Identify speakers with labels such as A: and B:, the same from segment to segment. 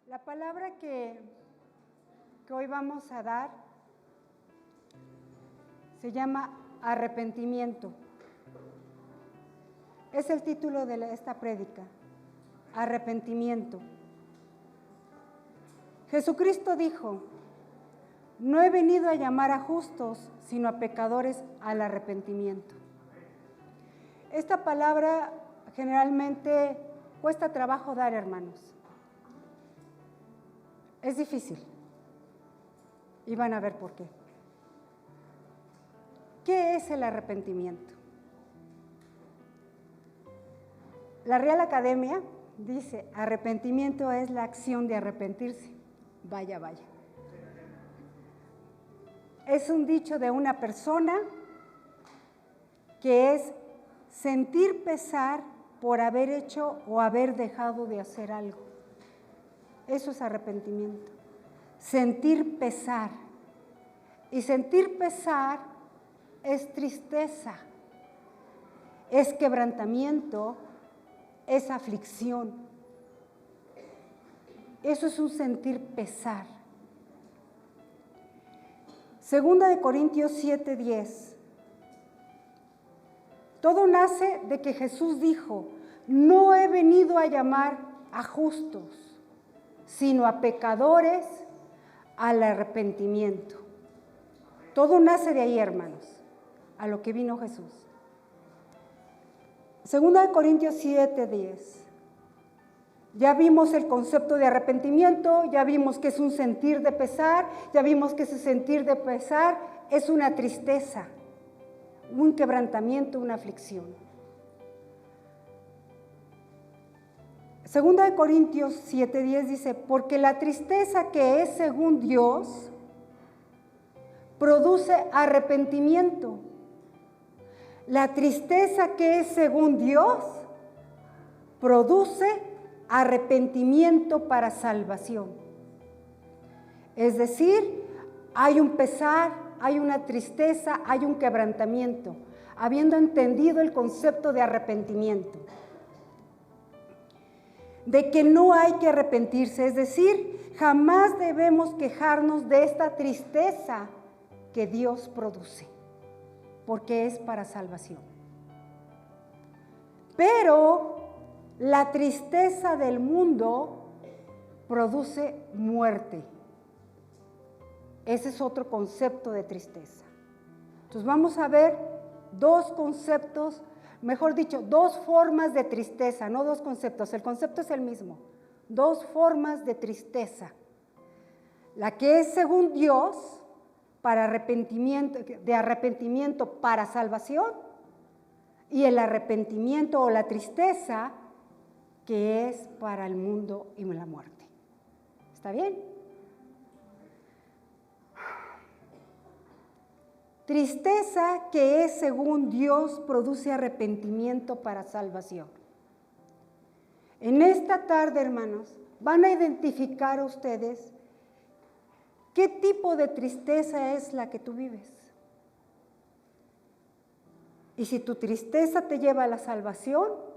A: La palabra que hoy vamos a dar se llama arrepentimiento. Es el título de esta prédica, arrepentimiento. Jesucristo dijo: no he venido a llamar a justos, sino a pecadores al arrepentimiento. Esta palabra generalmente cuesta trabajo dar, hermanos. Es difícil. Y van a ver por qué. ¿Qué es el arrepentimiento? La Real Academia dice: arrepentimiento es la acción de arrepentirse. Vaya, vaya. Es un dicho de una persona que es sentir pesar por haber hecho o haber dejado de hacer algo. Eso es arrepentimiento. Sentir pesar. Y sentir pesar es tristeza, es quebrantamiento, es aflicción. Eso es un sentir pesar. Segunda de Corintios 7:10. Todo nace de que Jesús dijo: no he venido a llamar a justos, sino a pecadores al arrepentimiento. Todo nace de ahí, hermanos, a lo que vino Jesús. Segunda de Corintios 7:10. Ya vimos el concepto de arrepentimiento, ya vimos que es un sentir de pesar, ya vimos que ese sentir de pesar es una tristeza, un quebrantamiento, una aflicción. Segunda de Corintios 7:10 dice: porque la tristeza que es según Dios produce arrepentimiento. La tristeza que es según Dios produce arrepentimiento para salvación. Es decir, hay un pesar, hay una tristeza, hay un quebrantamiento, habiendo entendido el concepto de arrepentimiento. De que no hay que arrepentirse, es decir, jamás debemos quejarnos de esta tristeza que Dios produce, porque es para salvación. Pero la tristeza del mundo produce muerte. Ese es otro concepto de tristeza. Entonces vamos a ver dos conceptos, mejor dicho, dos formas de tristeza, no dos conceptos, el concepto es el mismo. Dos formas de tristeza. La que es según Dios, para arrepentimiento, de arrepentimiento para salvación, y el arrepentimiento o la tristeza que es para el mundo y la muerte. ¿Está bien? Tristeza que es según Dios produce arrepentimiento para salvación. En esta tarde, hermanos, van a identificar ustedes qué tipo de tristeza es la que tú vives. Y si tu tristeza te lleva a la salvación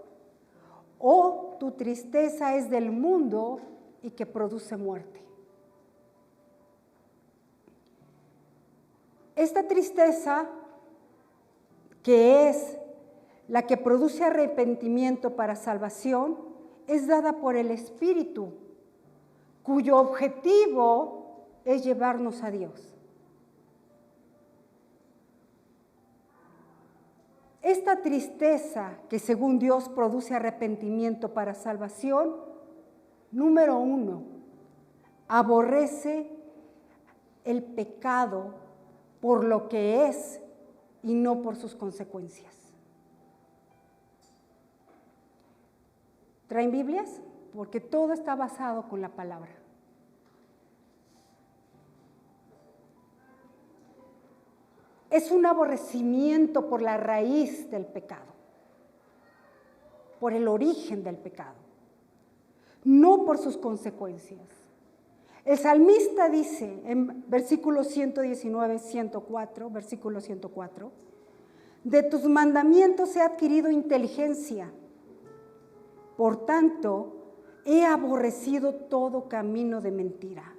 A: o tu tristeza es del mundo y que produce muerte. Esta tristeza, que es la que produce arrepentimiento para salvación, es dada por el Espíritu, cuyo objetivo es llevarnos a Dios. Esta tristeza que según Dios produce arrepentimiento para salvación, número 1, aborrece el pecado por lo que es y no por sus consecuencias. ¿Traen Biblias? Porque todo está basado con la palabra. Es un aborrecimiento por la raíz del pecado, por el origen del pecado, no por sus consecuencias. El salmista dice en versículo 119, 104, versículo 104, de tus mandamientos he adquirido inteligencia, por tanto, he aborrecido todo camino de mentira.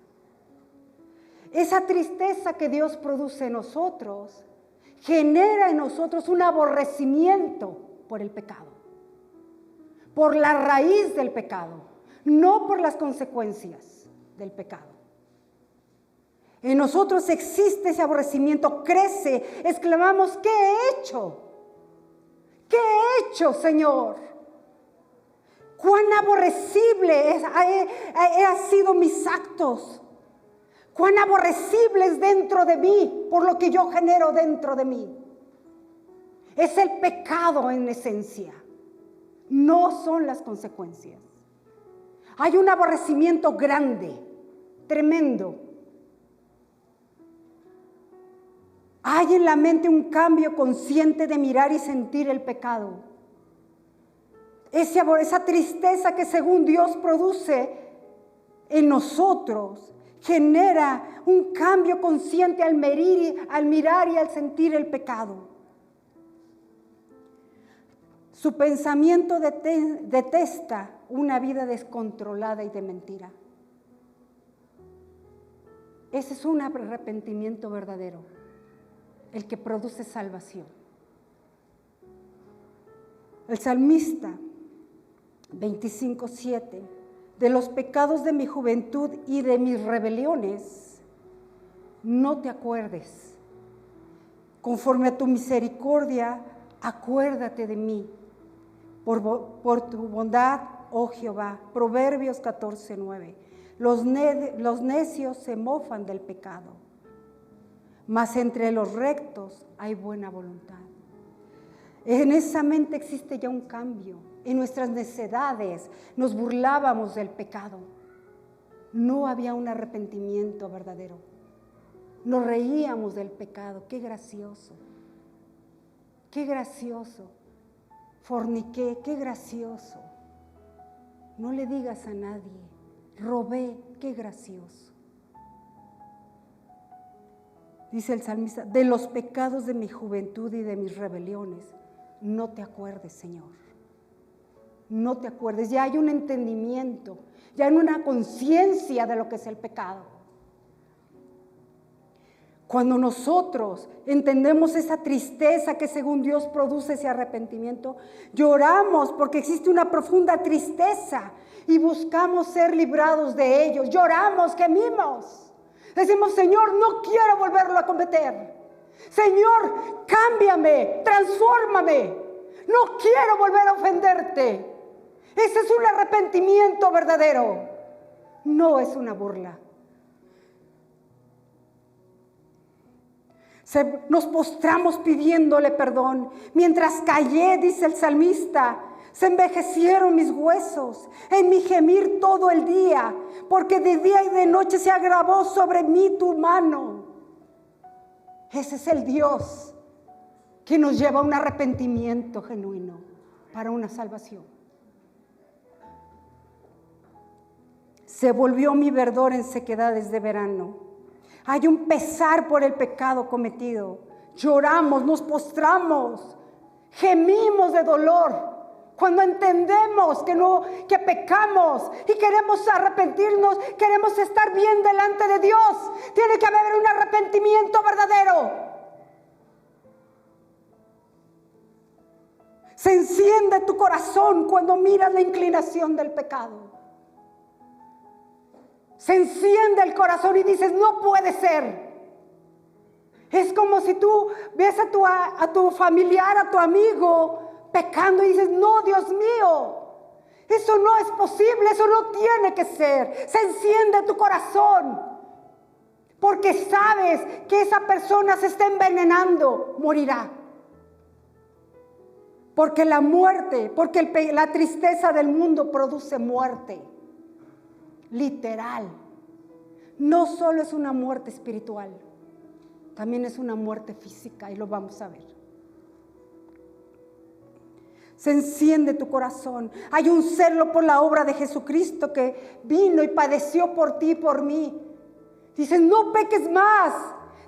A: Esa tristeza que Dios produce en nosotros genera en nosotros un aborrecimiento por el pecado, por la raíz del pecado, no por las consecuencias del pecado. En nosotros existe ese aborrecimiento, crece, exclamamos, ¿qué he hecho? ¿Qué he hecho, Señor? ¿Cuán aborrecible han sido mis actos? ¿Cuán aborrecibles dentro de mí por lo que yo genero dentro de mí? Es el pecado en esencia, no son las consecuencias. Hay un aborrecimiento grande, tremendo. Hay en la mente un cambio consciente de mirar y sentir el pecado. Esa tristeza que según Dios produce en nosotros genera un cambio consciente al mirar y al sentir el pecado. Su pensamiento detesta una vida descontrolada y de mentira. Ese es un arrepentimiento verdadero, el que produce salvación. El salmista 25:7, de los pecados de mi juventud y de mis rebeliones, no te acuerdes. Conforme a tu misericordia, acuérdate de mí. Por tu bondad, oh Jehová. Proverbios 14:9. Los necios se mofan del pecado, mas entre los rectos hay buena voluntad. En esa mente existe ya un cambio. En nuestras necedades nos burlábamos del pecado. No había un arrepentimiento verdadero. Nos reíamos del pecado. Qué gracioso. Qué gracioso. Forniqué, qué gracioso. No le digas a nadie. Robé, qué gracioso. Dice el salmista, de los pecados de mi juventud y de mis rebeliones, no te acuerdes, Señor. No te acuerdes. Ya hay un entendimiento, ya hay una conciencia de lo que es el pecado. Cuando nosotros entendemos esa tristeza que según Dios produce ese arrepentimiento, lloramos porque existe una profunda tristeza y buscamos ser librados de ellos. Lloramos, gemimos. Decimos, Señor, no quiero volverlo a cometer. Señor, cámbiame, transfórmame. No quiero volver a ofenderte. Ese es un arrepentimiento verdadero. No es una burla. Nos postramos pidiéndole perdón. Mientras callé, dice el salmista, se envejecieron mis huesos en mi gemir todo el día, porque de día y de noche se agravó sobre mí tu mano. Ese es el Dios que nos lleva a un arrepentimiento genuino para una salvación. Se volvió mi verdor en sequedades de verano. Hay un pesar por el pecado cometido. Lloramos, nos postramos, gemimos de dolor cuando entendemos que pecamos y queremos arrepentirnos, queremos estar bien delante de Dios. Tiene que haber un arrepentimiento verdadero. Se enciende tu corazón cuando miras la inclinación del pecado. Se enciende el corazón y dices, no puede ser. Es como si tú ves a tu familiar, a tu amigo pecando y dices, no, Dios mío, eso no es posible, eso no tiene que ser. Se enciende tu corazón porque sabes que esa persona se está envenenando, morirá. Porque la muerte, porque la tristeza del mundo produce muerte. Literal. No solo es una muerte espiritual, también es una muerte física y lo vamos a ver. Se enciende tu corazón. Hay un celo por la obra de Jesucristo que vino y padeció por ti y por mí. Dices, no peques más,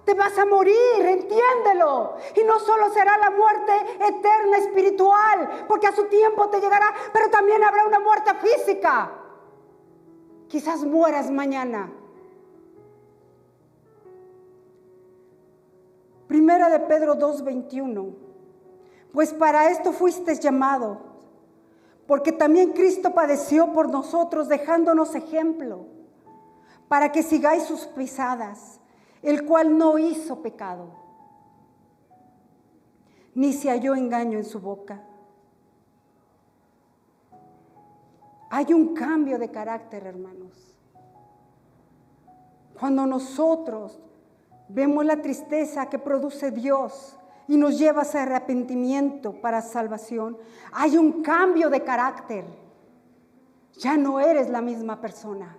A: te vas a morir, entiéndelo. Y no solo será la muerte eterna espiritual, porque a su tiempo te llegará, pero también habrá una muerte física. Quizás mueras mañana. Primera de Pedro 2:21. Pues para esto fuisteis llamados, porque también Cristo padeció por nosotros, dejándonos ejemplo, para que sigáis sus pisadas, el cual no hizo pecado, ni se halló engaño en su boca. Hay un cambio de carácter, hermanos. Cuando nosotros vemos la tristeza que produce Dios y nos lleva a ese arrepentimiento para salvación, hay un cambio de carácter. Ya no eres la misma persona.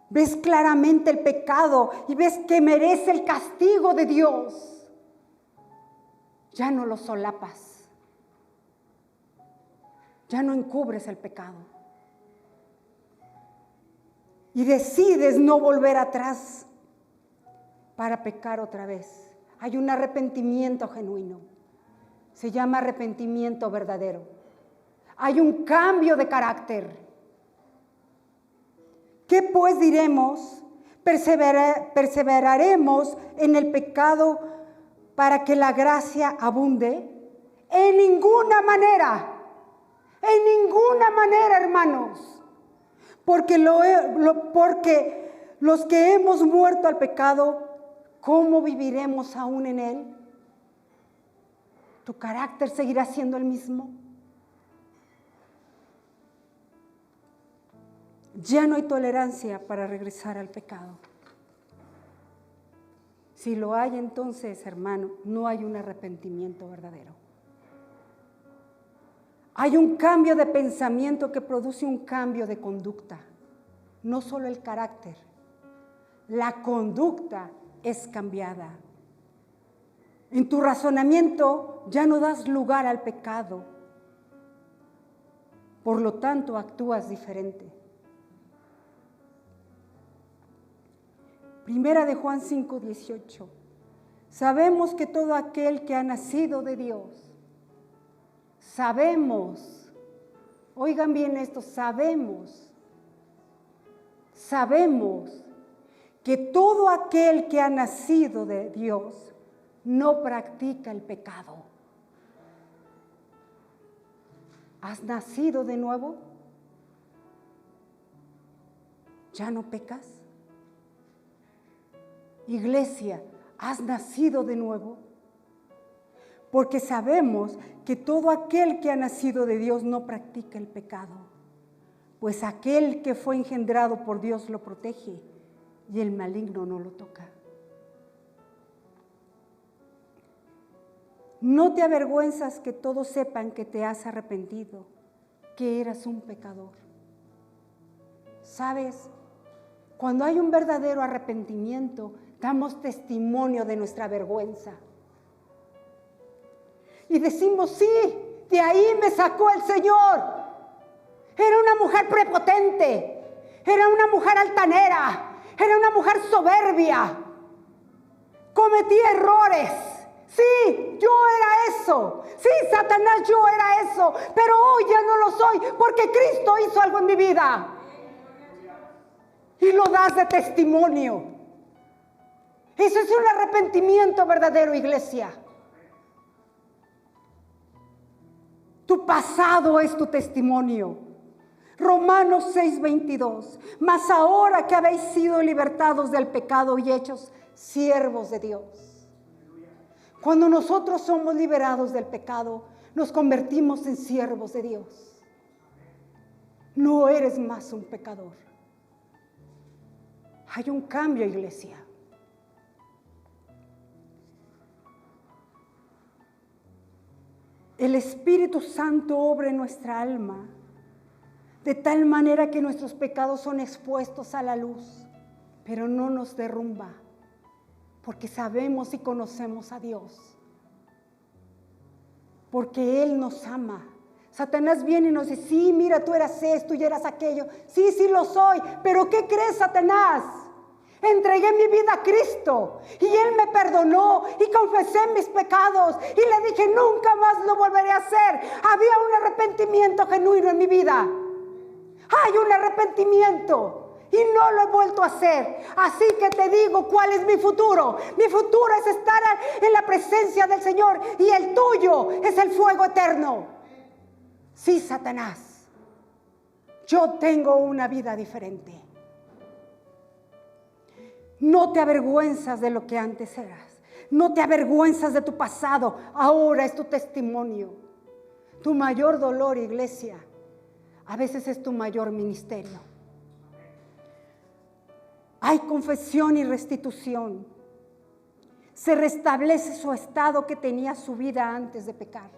A: Ves claramente el pecado y ves que merece el castigo de Dios. Ya no lo solapas. Ya no encubres el pecado. Y decides no volver atrás para pecar otra vez. Hay un arrepentimiento genuino. Se llama arrepentimiento verdadero. Hay un cambio de carácter. ¿Qué pues diremos? ¿Perseveraremos en el pecado para que la gracia abunde? En ninguna manera. En ninguna manera, hermanos. Porque los que hemos muerto al pecado, ¿cómo viviremos aún en él? ¿Tu carácter seguirá siendo el mismo? Ya no hay tolerancia para regresar al pecado. Si lo hay, entonces, hermano, no hay un arrepentimiento verdadero. Hay un cambio de pensamiento que produce un cambio de conducta. No solo el carácter, la conducta es cambiada. En tu razonamiento ya no das lugar al pecado. Por lo tanto, actúas diferente. Primera de Juan 5:18. Sabemos que todo aquel que ha nacido de Dios, sabemos, oigan bien esto, sabemos que todo aquel que ha nacido de Dios no practica el pecado. ¿Has nacido de nuevo? ¿Ya no pecas? Iglesia, ¿has nacido de nuevo? Porque sabemos que todo aquel que ha nacido de Dios no practica el pecado, pues aquel que fue engendrado por Dios lo protege y el maligno no lo toca. No te avergüenzas que todos sepan que te has arrepentido, que eras un pecador. ¿Sabes? Cuando hay un verdadero arrepentimiento, damos testimonio de nuestra vergüenza. Y decimos, sí, de ahí me sacó el Señor. Era una mujer prepotente, era una mujer altanera, era una mujer soberbia. Cometí errores. Sí, yo era eso. Sí, Satanás, yo era eso. Pero hoy ya no lo soy porque Cristo hizo algo en mi vida. Y lo das de testimonio. Eso es un arrepentimiento verdadero, iglesia. Tu pasado es tu testimonio. Romanos 6:22. Mas ahora que habéis sido libertados del pecado y hechos siervos de Dios. Cuando nosotros somos liberados del pecado, nos convertimos en siervos de Dios. No eres más un pecador. Hay un cambio, iglesia. El Espíritu Santo obra en nuestra alma de tal manera que nuestros pecados son expuestos a la luz, pero no nos derrumba, porque sabemos y conocemos a Dios, porque Él nos ama. Satanás viene y nos dice, sí, mira, tú eras esto y eras aquello. Sí, sí lo soy, pero ¿qué crees, Satanás? Entregué mi vida a Cristo y Él me perdonó y confesé mis pecados y le dije, nunca más lo volveré a hacer. Había un arrepentimiento genuino en mi vida. Hay un arrepentimiento. Y no lo he vuelto a hacer. Así que te digo, ¿cuál es mi futuro? Mi futuro es estar en la presencia del Señor. Y el tuyo es el fuego eterno. Sí, Satanás. Yo tengo una vida diferente. No te avergüenzas de lo que antes eras. No te avergüenzas de tu pasado. Ahora es tu testimonio. Tu mayor dolor, iglesia, a veces es tu mayor ministerio. Hay confesión y restitución. Se restablece su estado que tenía su vida antes de pecar.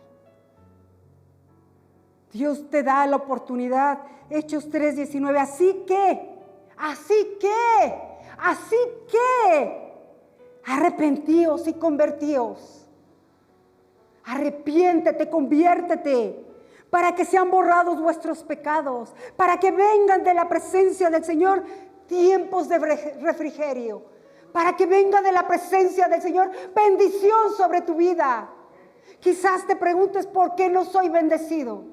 A: Dios te da la oportunidad. Hechos 3:19. Así que, arrepentíos y convertíos. Arrepiéntete, conviértete, para que sean borrados vuestros pecados, para que vengan de la presencia del Señor tiempos de refrigerio, para que venga de la presencia del Señor bendición sobre tu vida. Quizás te preguntes por qué no soy bendecido.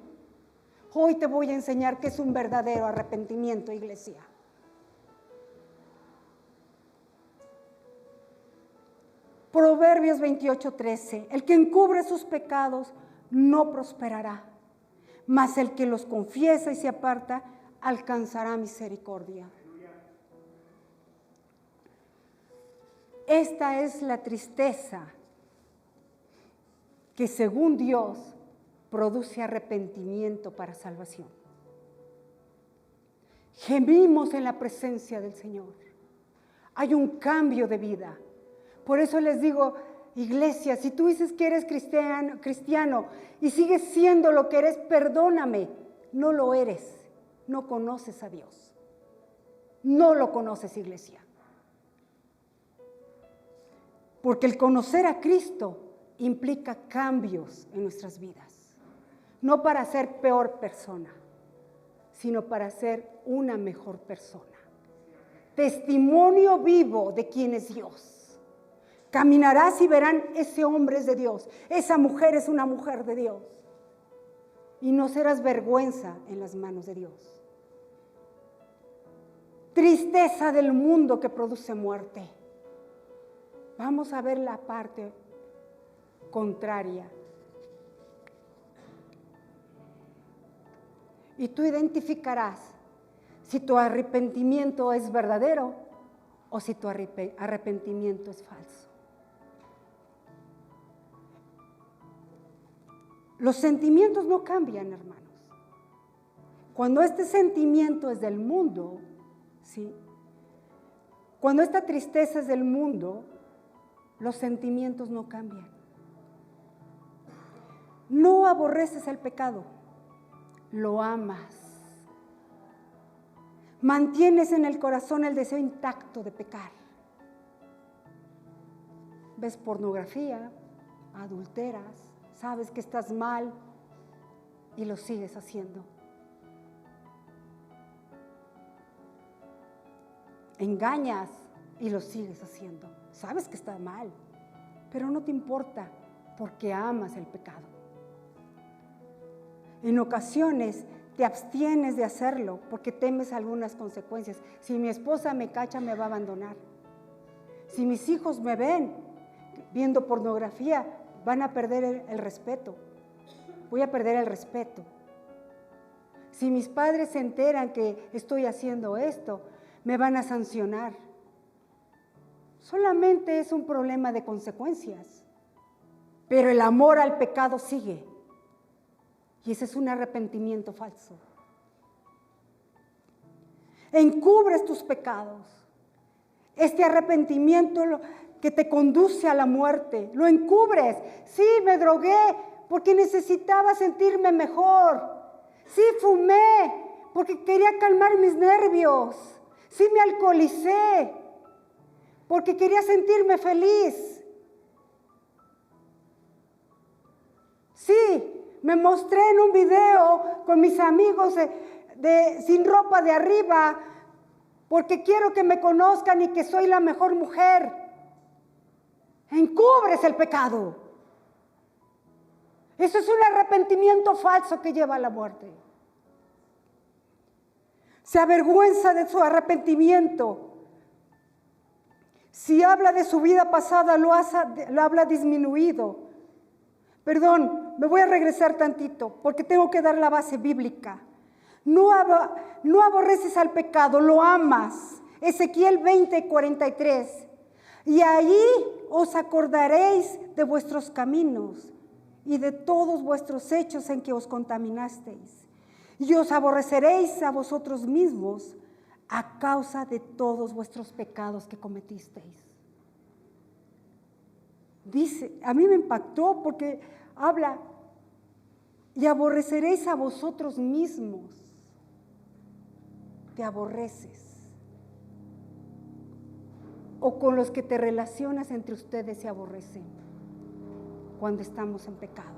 A: Hoy te voy a enseñar qué es un verdadero arrepentimiento, iglesia. Proverbios 28:13. El que encubre sus pecados no prosperará, mas el que los confiesa y se aparta alcanzará misericordia. Esta es la tristeza que según Dios produce arrepentimiento para salvación. Gemimos en la presencia del Señor. Hay un cambio de vida. Por eso les digo, iglesia, si tú dices que eres cristiano y sigues siendo lo que eres, perdóname, no lo eres. No conoces a Dios. No lo conoces, iglesia. Porque el conocer a Cristo implica cambios en nuestras vidas. No para ser peor persona, sino para ser una mejor persona. Testimonio vivo de quién es Dios. Caminarás y verán, ese hombre es de Dios, esa mujer es una mujer de Dios. Y no serás vergüenza en las manos de Dios. Tristeza del mundo que produce muerte. Vamos a ver la parte contraria. Y tú identificarás si tu arrepentimiento es verdadero o si tu arrepentimiento es falso. Los sentimientos no cambian, hermanos. Cuando este sentimiento es del mundo, ¿sí? Cuando esta tristeza es del mundo, los sentimientos no cambian. No aborreces el pecado, lo amas. Mantienes en el corazón el deseo intacto de pecar. Ves pornografía, adulteras, sabes que estás mal y lo sigues haciendo. Engañas y lo sigues haciendo. Sabes que está mal, pero no te importa porque amas el pecado. En ocasiones te abstienes de hacerlo porque temes algunas consecuencias. Si mi esposa me cacha, me va a abandonar. Si mis hijos me ven viendo pornografía, van a perder el respeto. Voy a perder el respeto. Si mis padres se enteran que estoy haciendo esto, me van a sancionar. Solamente es un problema de consecuencias, pero el amor al pecado sigue. Y ese es un arrepentimiento falso. Encubres tus pecados. Este arrepentimiento que te conduce a la muerte, lo encubres. Sí, me drogué porque necesitaba sentirme mejor. Sí, fumé porque quería calmar mis nervios. Sí, me alcoholicé porque quería sentirme feliz. Sí, me mostré en un video con mis amigos sin ropa de arriba porque quiero que me conozcan y que soy la mejor mujer. Encubres el pecado. Eso es un arrepentimiento falso que lleva a la muerte. se avergüenza de su arrepentimiento. Si habla de su vida pasada, lo habla disminuido. Perdón, me voy a regresar tantito, porque tengo que dar la base bíblica. No aborreces al pecado, lo amas. Ezequiel 20:43. Y ahí os acordaréis de vuestros caminos y de todos vuestros hechos en que os contaminasteis. Y os aborreceréis a vosotros mismos a causa de todos vuestros pecados que cometisteis. Dice, a mí me impactó porque habla, y aborreceréis a vosotros mismos. Te aborreces. O con los que te relacionas entre ustedes se aborrecen cuando estamos en pecado.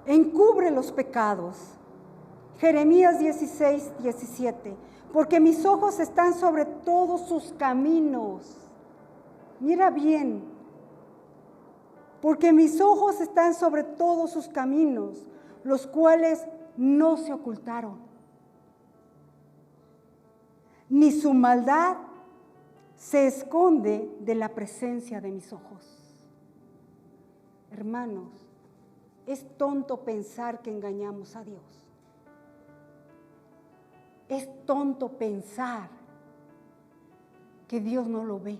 A: Encubre los pecados. Jeremías 16:17. Porque mis ojos están sobre todos sus caminos. Mira bien. Porque mis ojos están sobre todos sus caminos, los cuales no se ocultaron. Ni su maldad se esconde de la presencia de mis ojos. Hermanos, es tonto pensar que engañamos a Dios. Es tonto pensar que Dios no lo ve,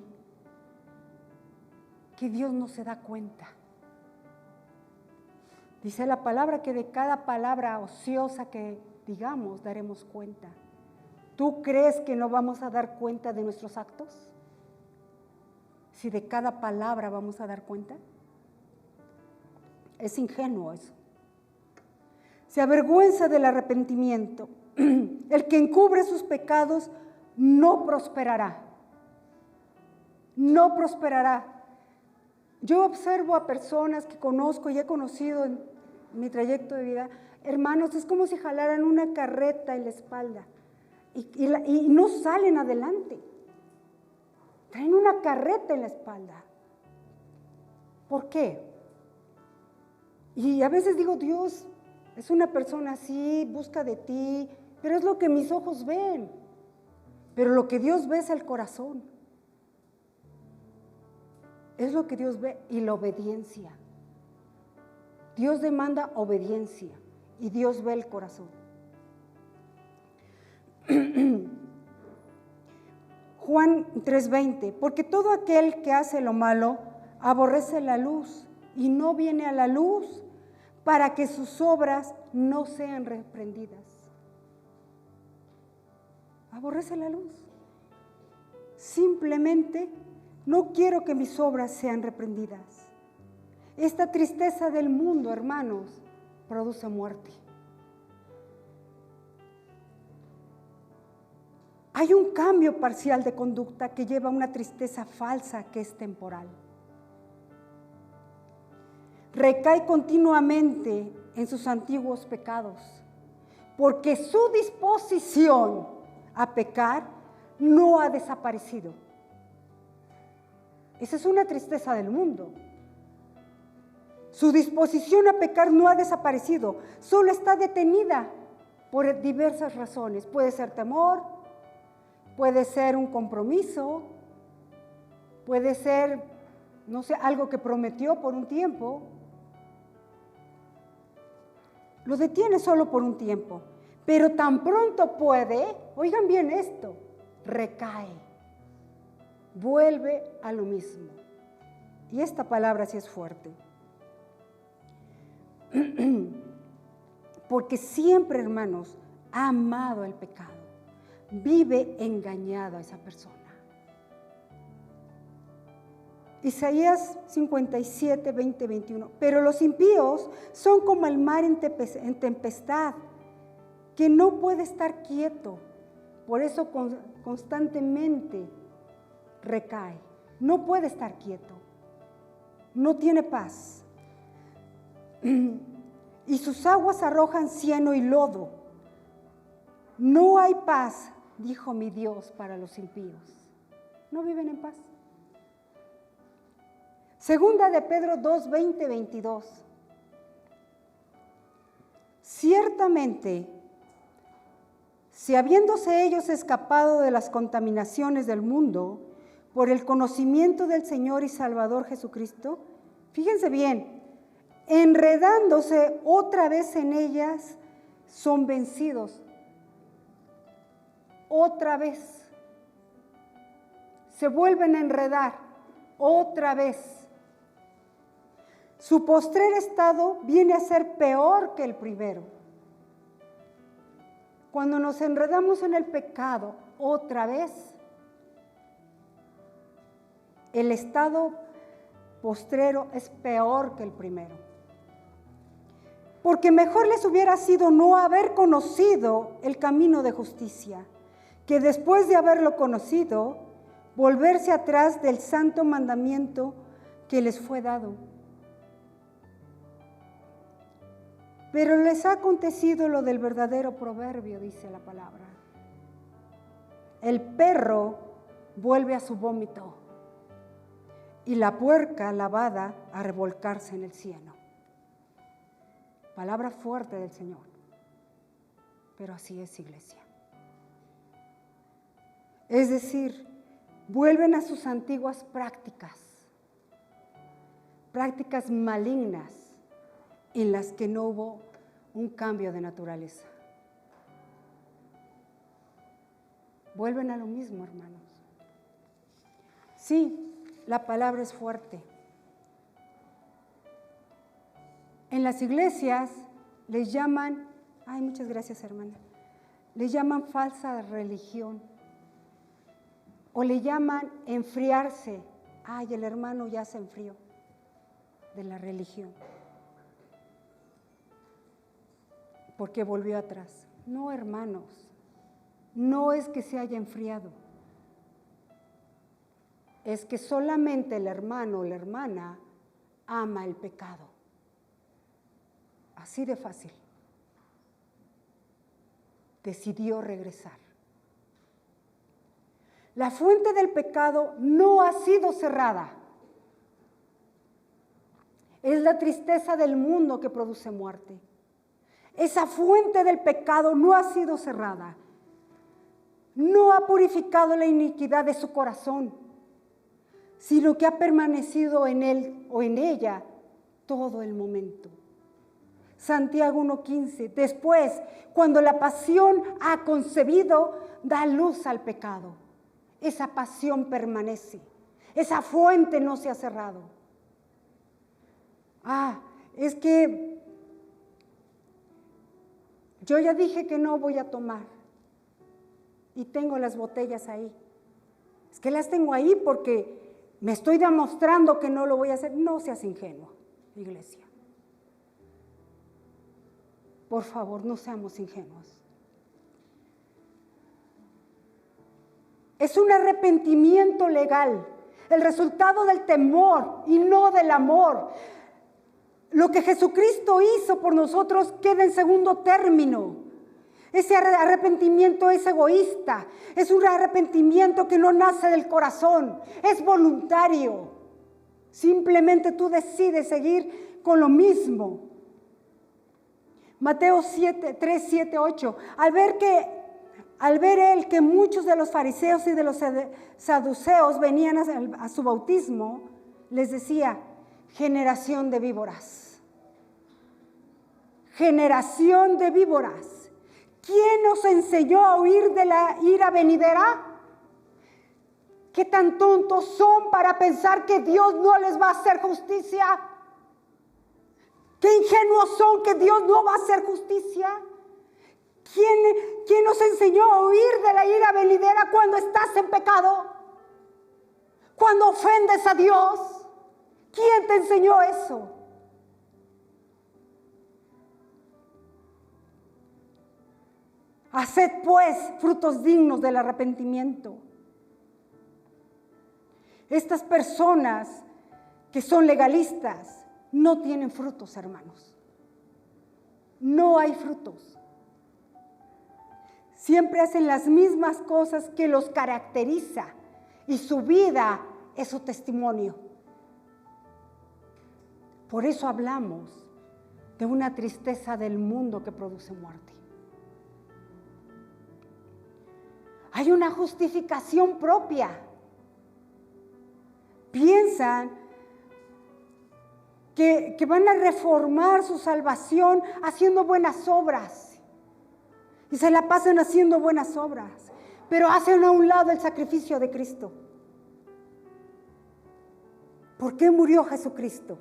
A: que Dios no se da cuenta. Dice la palabra que de cada palabra ociosa que digamos daremos cuenta. ¿Tú crees que no vamos a dar cuenta de nuestros actos? Si de cada palabra vamos a dar cuenta. Es ingenuo eso. Se avergüenza del arrepentimiento. El que encubre sus pecados no prosperará. No prosperará. Yo observo a personas que conozco y he conocido en mi trayecto de vida. Hermanos, es como si jalaran una carreta en la espalda. Y no salen adelante. Traen una carreta en la espalda. ¿Por qué? Y a veces digo, Dios es una persona así, busca de ti, pero es lo que mis ojos ven. Pero lo que Dios ve es el corazón. Es lo que Dios ve y la obediencia. Dios demanda obediencia y Dios ve el corazón. Juan 3:20, porque todo aquel que hace lo malo aborrece la luz y no viene a la luz para que sus obras no sean reprendidas. Aborrece la luz. Simplemente no quiero que mis obras sean reprendidas. Esta tristeza del mundo, hermanos, produce muerte. Hay un cambio parcial de conducta que lleva a una tristeza falsa que es temporal. Recae continuamente en sus antiguos pecados, porque su disposición a pecar no ha desaparecido. Esa es una tristeza del mundo. Su disposición a pecar no ha desaparecido, solo está detenida por diversas razones. Puede ser temor, puede ser un compromiso, puede ser, no sé, algo que prometió por un tiempo. Lo detiene solo por un tiempo, pero tan pronto puede, oigan bien esto, recae, vuelve a lo mismo. Y esta palabra sí es fuerte. Porque siempre, hermanos, ha amado el pecado. Vive engañado a esa persona. Isaías 57, 20, 21. Pero los impíos son como el mar en tempestad, que no puede estar quieto. Por eso constantemente recae. No puede estar quieto. No tiene paz. Y sus aguas arrojan cieno y lodo. No hay paz, dijo mi Dios, para los impíos. No viven en paz. Segunda de Pedro 2, 20, 22. Ciertamente, Si habiéndose ellos escapado de las contaminaciones del mundo por el conocimiento del Señor y Salvador Jesucristo, fíjense bien, enredándose otra vez en ellas, son vencidos. Otra vez. Se vuelven a enredar. Otra vez. Su postrer estado viene a ser peor que el primero. Cuando nos enredamos en el pecado otra vez, el estado postrero es peor que el primero. Porque mejor les hubiera sido no haber conocido el camino de justicia, que después de haberlo conocido, volverse atrás del santo mandamiento que les fue dado. Pero les ha acontecido lo del verdadero proverbio, dice la palabra. El perro vuelve a su vómito y la puerca lavada a revolcarse en el cieno. Palabra fuerte del Señor. Pero así es, iglesia. Es decir, vuelven a sus antiguas prácticas malignas en las que no hubo un cambio de naturaleza. Vuelven a lo mismo, hermanos. Sí, la palabra es fuerte. En las iglesias les llaman, muchas gracias, hermana, les llaman falsa religión o le llaman enfriarse. El hermano ya se enfrió de la religión porque volvió atrás. No, hermanos, no es que se haya enfriado, es que solamente el hermano o la hermana ama el pecado. Así de fácil. Decidió regresar. La fuente del pecado no ha sido cerrada. Es la tristeza del mundo que produce muerte. Esa fuente del pecado no ha sido cerrada. No ha purificado la iniquidad de su corazón, sino que ha permanecido en él o en ella todo el momento. Santiago 1:15. Después, cuando la pasión ha concebido, da luz al pecado. Esa pasión permanece. Esa fuente no se ha cerrado. Es que yo ya dije que no voy a tomar y tengo las botellas ahí. Es que las tengo ahí porque me estoy demostrando que no lo voy a hacer. No seas ingenuo, iglesia. Por favor, no seamos ingenuos. Es un arrepentimiento legal, el resultado del temor y no del amor. Lo que Jesucristo hizo por nosotros queda en segundo término. Ese arrepentimiento es egoísta, es un arrepentimiento que no nace del corazón, es voluntario. Simplemente tú decides seguir con lo mismo. Mateo 3, 7, 8. Al ver él que muchos de los fariseos y de los saduceos venían a su bautismo, les decía: generación de víboras. Generación de víboras. ¿Quién os enseñó a huir de la ira venidera? ¿Qué tan tontos son para pensar que Dios no les va a hacer justicia? ¿Qué ingenuos son que Dios no va a hacer justicia? ¿Quién nos enseñó a huir de la ira venidera cuando estás en pecado? Cuando ofendes a Dios. ¿Quién te enseñó eso? Haced pues frutos dignos del arrepentimiento. Estas personas que son legalistas no tienen frutos, hermanos. No hay frutos. Siempre hacen las mismas cosas que los caracteriza y su vida es su testimonio. Por eso hablamos de una tristeza del mundo que produce muerte. Hay una justificación propia. Piensan que van a reformar su salvación haciendo buenas obras. Y se la pasan haciendo buenas obras. Pero hacen a un lado el sacrificio de Cristo. ¿Por qué murió Jesucristo?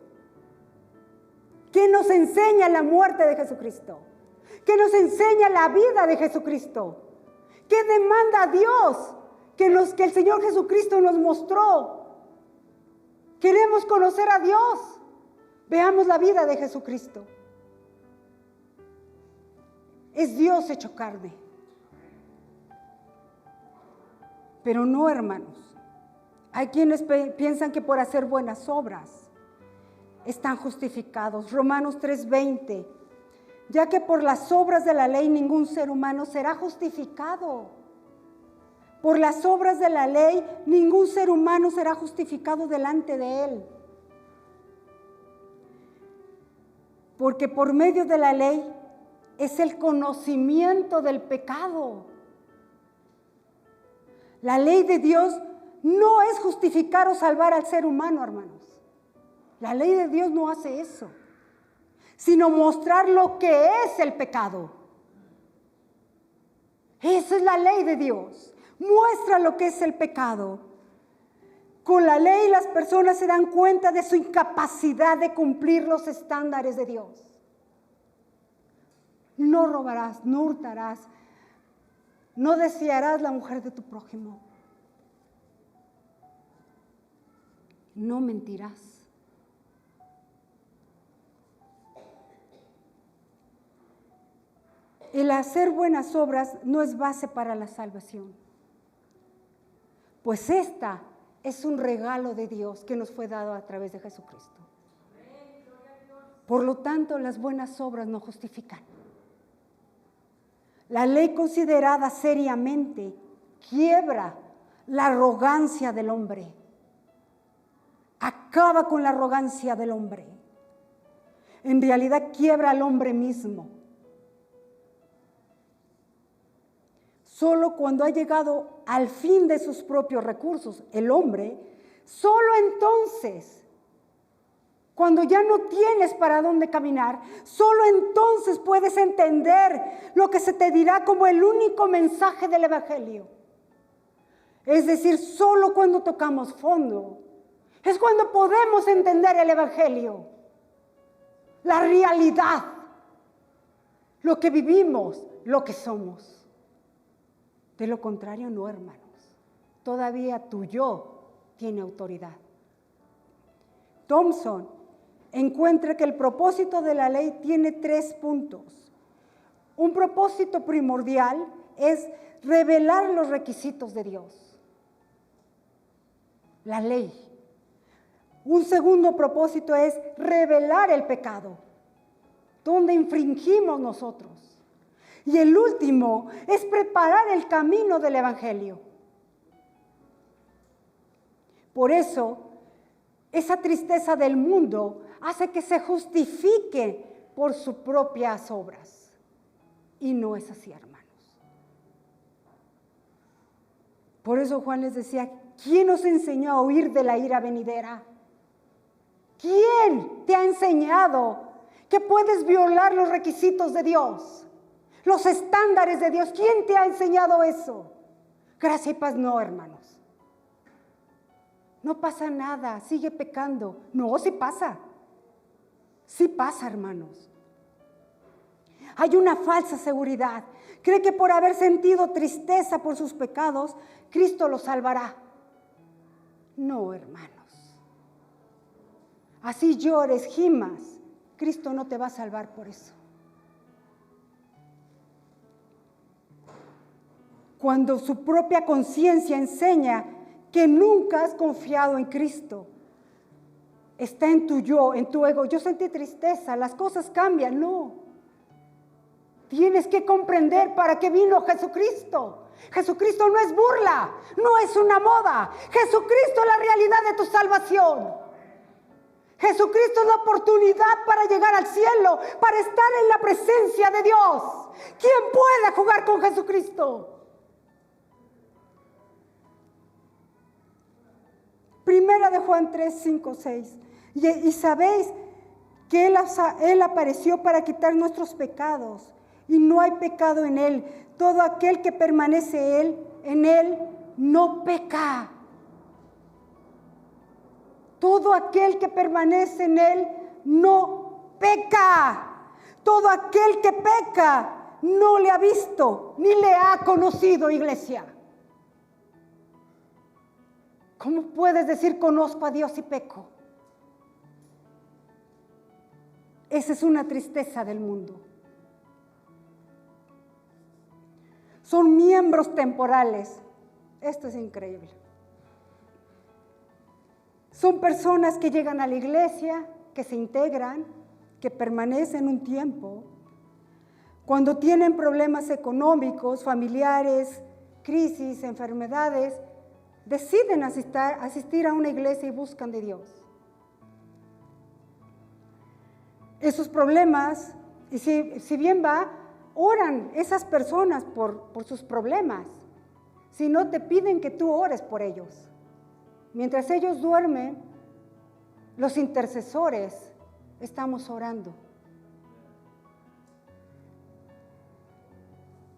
A: ¿Qué nos enseña la muerte de Jesucristo? ¿Qué nos enseña la vida de Jesucristo? ¿Qué demanda Dios que el Señor Jesucristo nos mostró? Queremos conocer a Dios. Veamos la vida de Jesucristo. Es Dios hecho carne. Pero no, hermanos. Hay quienes piensan que por hacer buenas obras están justificados. Romanos 3:20. Ya que por las obras de la ley ningún ser humano será justificado. Por las obras de la ley ningún ser humano será justificado delante de Él. Porque por medio de la ley es el conocimiento del pecado. La ley de Dios no es justificar o salvar al ser humano, hermanos. La ley de Dios no hace eso, sino mostrar lo que es el pecado. Esa es la ley de Dios. Muestra lo que es el pecado. Con la ley las personas se dan cuenta de su incapacidad de cumplir los estándares de Dios. No robarás, no hurtarás, no desearás la mujer de tu prójimo. No mentirás. El hacer buenas obras no es base para la salvación, pues esta es un regalo de Dios que nos fue dado a través de Jesucristo. Por lo tanto, las buenas obras no justifican. La ley considerada seriamente quiebra la arrogancia del hombre. Acaba con la arrogancia del hombre. En realidad quiebra al hombre mismo. Solo cuando ha llegado al fin de sus propios recursos, el hombre, solo entonces, cuando ya no tienes para dónde caminar, solo entonces puedes entender lo que se te dirá como el único mensaje del Evangelio. Es decir, solo cuando tocamos fondo, es cuando podemos entender el Evangelio, la realidad, lo que vivimos, lo que somos. De lo contrario, no, hermanos. Todavía tu yo tiene autoridad. Thompson encuentra que el propósito de la ley tiene 3 puntos. Un propósito primordial es revelar los requisitos de Dios. La ley. Un segundo propósito es revelar el pecado, donde infringimos nosotros. Y el último es preparar el camino del Evangelio. Por eso, esa tristeza del mundo hace que se justifique por sus propias obras. Y no es así, hermanos. Por eso Juan les decía, ¿quién nos enseñó a huir de la ira venidera? ¿Quién te ha enseñado que puedes violar los requisitos de Dios? Los estándares de Dios. ¿Quién te ha enseñado eso? Gracia y paz no, hermanos. No pasa nada, sigue pecando. No, sí pasa. Sí pasa, hermanos. Hay una falsa seguridad. Cree que por haber sentido tristeza por sus pecados, Cristo los salvará. No, hermanos. Así llores, gimas, Cristo no te va a salvar por eso. Cuando su propia conciencia enseña que nunca has confiado en Cristo, está en tu yo, en tu ego. Yo sentí tristeza, las cosas cambian. No. Tienes que comprender para qué vino Jesucristo. Jesucristo no es burla, no es una moda. Jesucristo es la realidad de tu salvación. Jesucristo es la oportunidad para llegar al cielo, para estar en la presencia de Dios. ¿Quién puede jugar con Jesucristo? Primera de Juan 3, 5, 6. Y sabéis que Él apareció para quitar nuestros pecados, y no hay pecado en Él. Todo aquel que permanece en Él no peca. Todo aquel que permanece en Él no peca. Todo aquel que peca no le ha visto ni le ha conocido, iglesia. ¿Cómo puedes decir conozco a Dios y peco? Esa es una tristeza del mundo. Son miembros temporales. Esto es increíble. Son personas que llegan a la iglesia, que se integran, que permanecen un tiempo. Cuando tienen problemas económicos, familiares, crisis, enfermedades, deciden asistir a una iglesia y buscan de Dios. Esos problemas, y si bien va, oran esas personas por sus problemas. Si no, te piden que tú ores por ellos. Mientras ellos duermen, los intercesores estamos orando.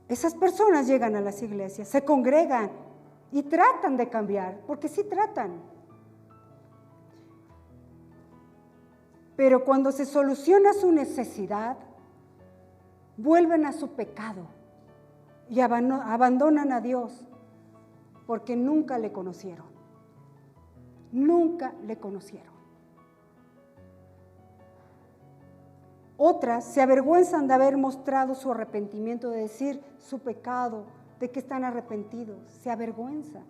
A: Esas personas llegan a las iglesias, se congregan y tratan de cambiar, porque sí tratan. Pero cuando se soluciona su necesidad, vuelven a su pecado y abandonan a Dios, porque nunca le conocieron. Nunca le conocieron. Otras se avergüenzan de haber mostrado su arrepentimiento, de decir su pecado, de que están arrepentidos. Se avergüenzan.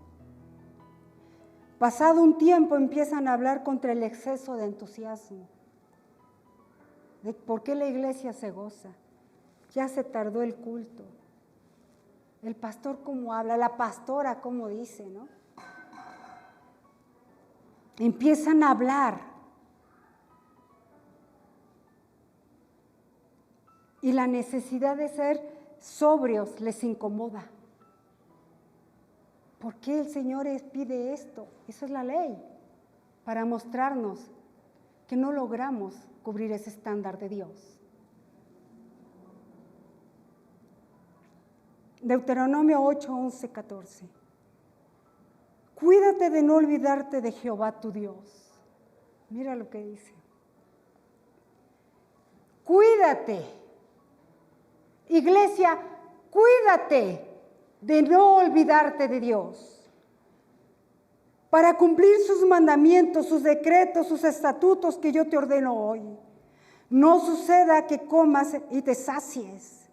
A: Pasado un tiempo empiezan a hablar contra el exceso de entusiasmo. De por qué la iglesia se goza. Ya se tardó el culto. El pastor cómo habla, la pastora cómo dice, ¿no? Empiezan a hablar. Y la necesidad de ser sobrios les incomoda. ¿Por qué el Señor pide esto? Esa es la ley, para mostrarnos que no logramos cubrir ese estándar de Dios. Deuteronomio 8, 11, 14. Cuídate de no olvidarte de Jehová tu Dios. Mira lo que dice. Cuídate. Iglesia, cuídate de no olvidarte de Dios. Para cumplir sus mandamientos, sus decretos, sus estatutos que yo te ordeno hoy. No suceda que comas y te sacies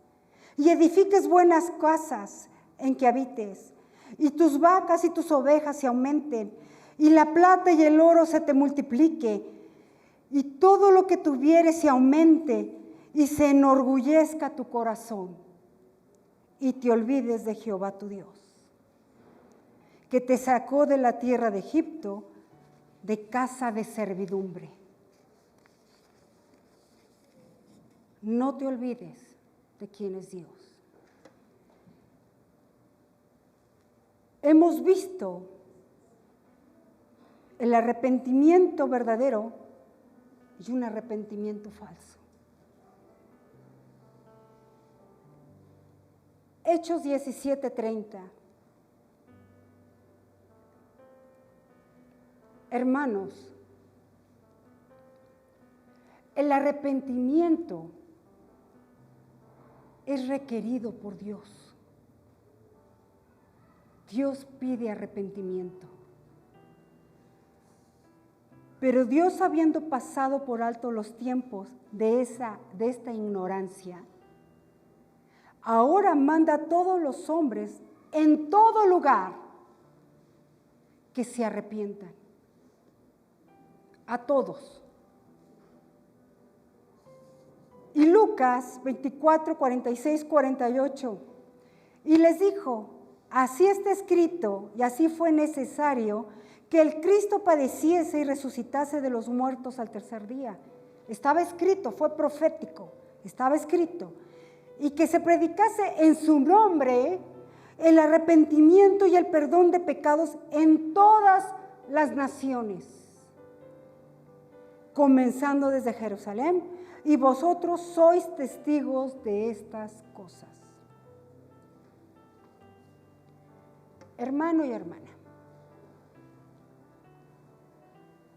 A: y edifiques buenas casas en que habites, y tus vacas y tus ovejas se aumenten, y la plata y el oro se te multiplique, y todo lo que tuvieres se aumente, y se enorgullezca tu corazón, y te olvides de Jehová tu Dios, que te sacó de la tierra de Egipto, de casa de servidumbre. No te olvides de quién es Dios. Hemos visto el arrepentimiento verdadero y un arrepentimiento falso. Hechos 17:30. Hermanos, el arrepentimiento es requerido por Dios. Dios pide arrepentimiento. Pero Dios, habiendo pasado por alto los tiempos de esta ignorancia, ahora manda a todos los hombres en todo lugar que se arrepientan. A todos. Y Lucas 24, 46, 48. Y les dijo, así está escrito y así fue necesario que el Cristo padeciese y resucitase de los muertos al tercer día. Estaba escrito, fue profético, estaba escrito. Y que se predicase en su nombre el arrepentimiento y el perdón de pecados en todas las naciones, comenzando desde Jerusalén, y vosotros sois testigos de estas cosas. Hermano y hermana,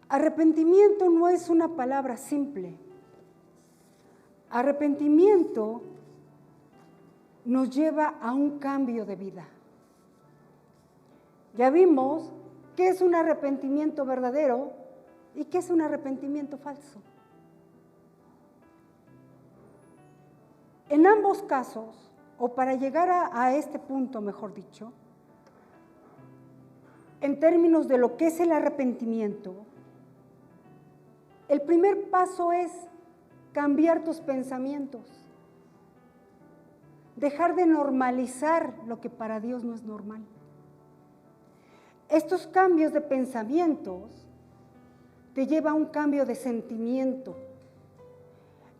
A: arrepentimiento no es una palabra simple. Arrepentimiento nos lleva a un cambio de vida. Ya vimos qué es un arrepentimiento verdadero y qué es un arrepentimiento falso. En ambos casos, o para llegar a este punto, mejor dicho, en términos de lo que es el arrepentimiento, el primer paso es cambiar tus pensamientos, dejar de normalizar lo que para Dios no es normal. Estos cambios de pensamientos te llevan a un cambio de sentimiento,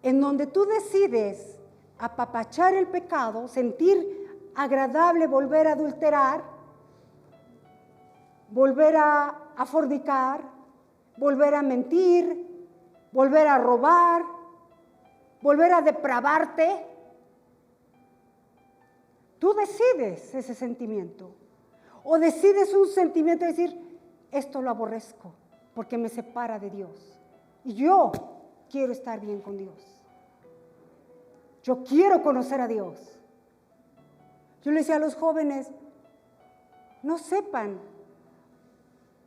A: en donde tú decides apapachar el pecado, sentir agradable volver a adulterar, volver a fornicar, volver a mentir, volver a robar, volver a depravarte. Tú decides ese sentimiento. O decides un sentimiento de decir, esto lo aborrezco porque me separa de Dios. Y yo quiero estar bien con Dios. Yo quiero conocer a Dios. Yo le decía a los jóvenes, no sepan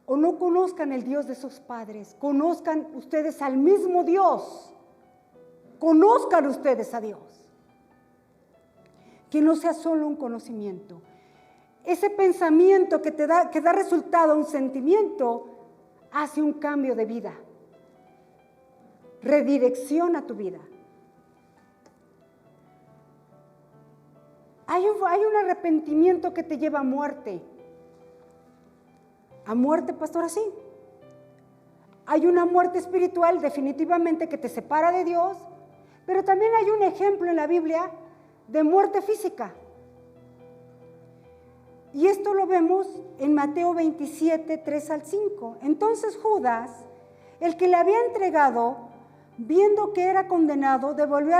A: o no conozcan el Dios de sus padres, conozcan ustedes al mismo Dios, conozcan ustedes a Dios. Que no sea solo un conocimiento. Ese pensamiento que da resultado a un sentimiento, hace un cambio de vida, redirecciona tu vida. Hay un arrepentimiento que te lleva a muerte. ¿A muerte, pastora? Sí. Hay una muerte espiritual definitivamente que te separa de Dios, pero también hay un ejemplo en la Biblia de muerte física. Y esto lo vemos en Mateo 27, 3 al 5. Entonces Judas, el que le había entregado, viendo que era condenado, devolvió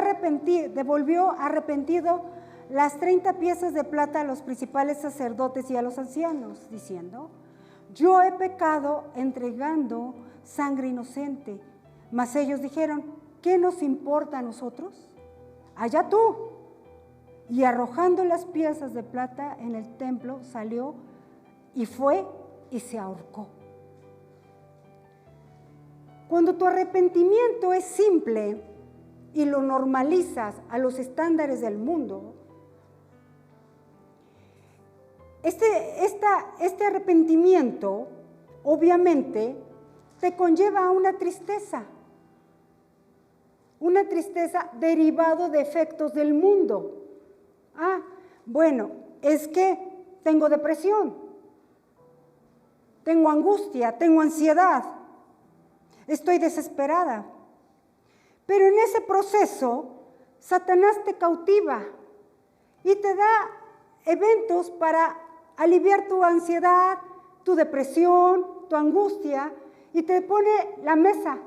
A: arrepentido las 30 piezas de plata a los principales sacerdotes y a los ancianos, diciendo, yo he pecado entregando sangre inocente. Mas ellos dijeron, ¿qué nos importa a nosotros? Allá tú. Y arrojando las piezas de plata en el templo, salió y fue y se ahorcó. Cuando tu arrepentimiento es simple y lo normalizas a los estándares del mundo, este arrepentimiento obviamente te conlleva a una tristeza derivado de efectos del mundo. Bueno, es que tengo depresión, tengo angustia, tengo ansiedad, estoy desesperada. Pero en ese proceso, Satanás te cautiva y te da eventos para aliviar tu ansiedad, tu depresión, tu angustia, y te pone la mesa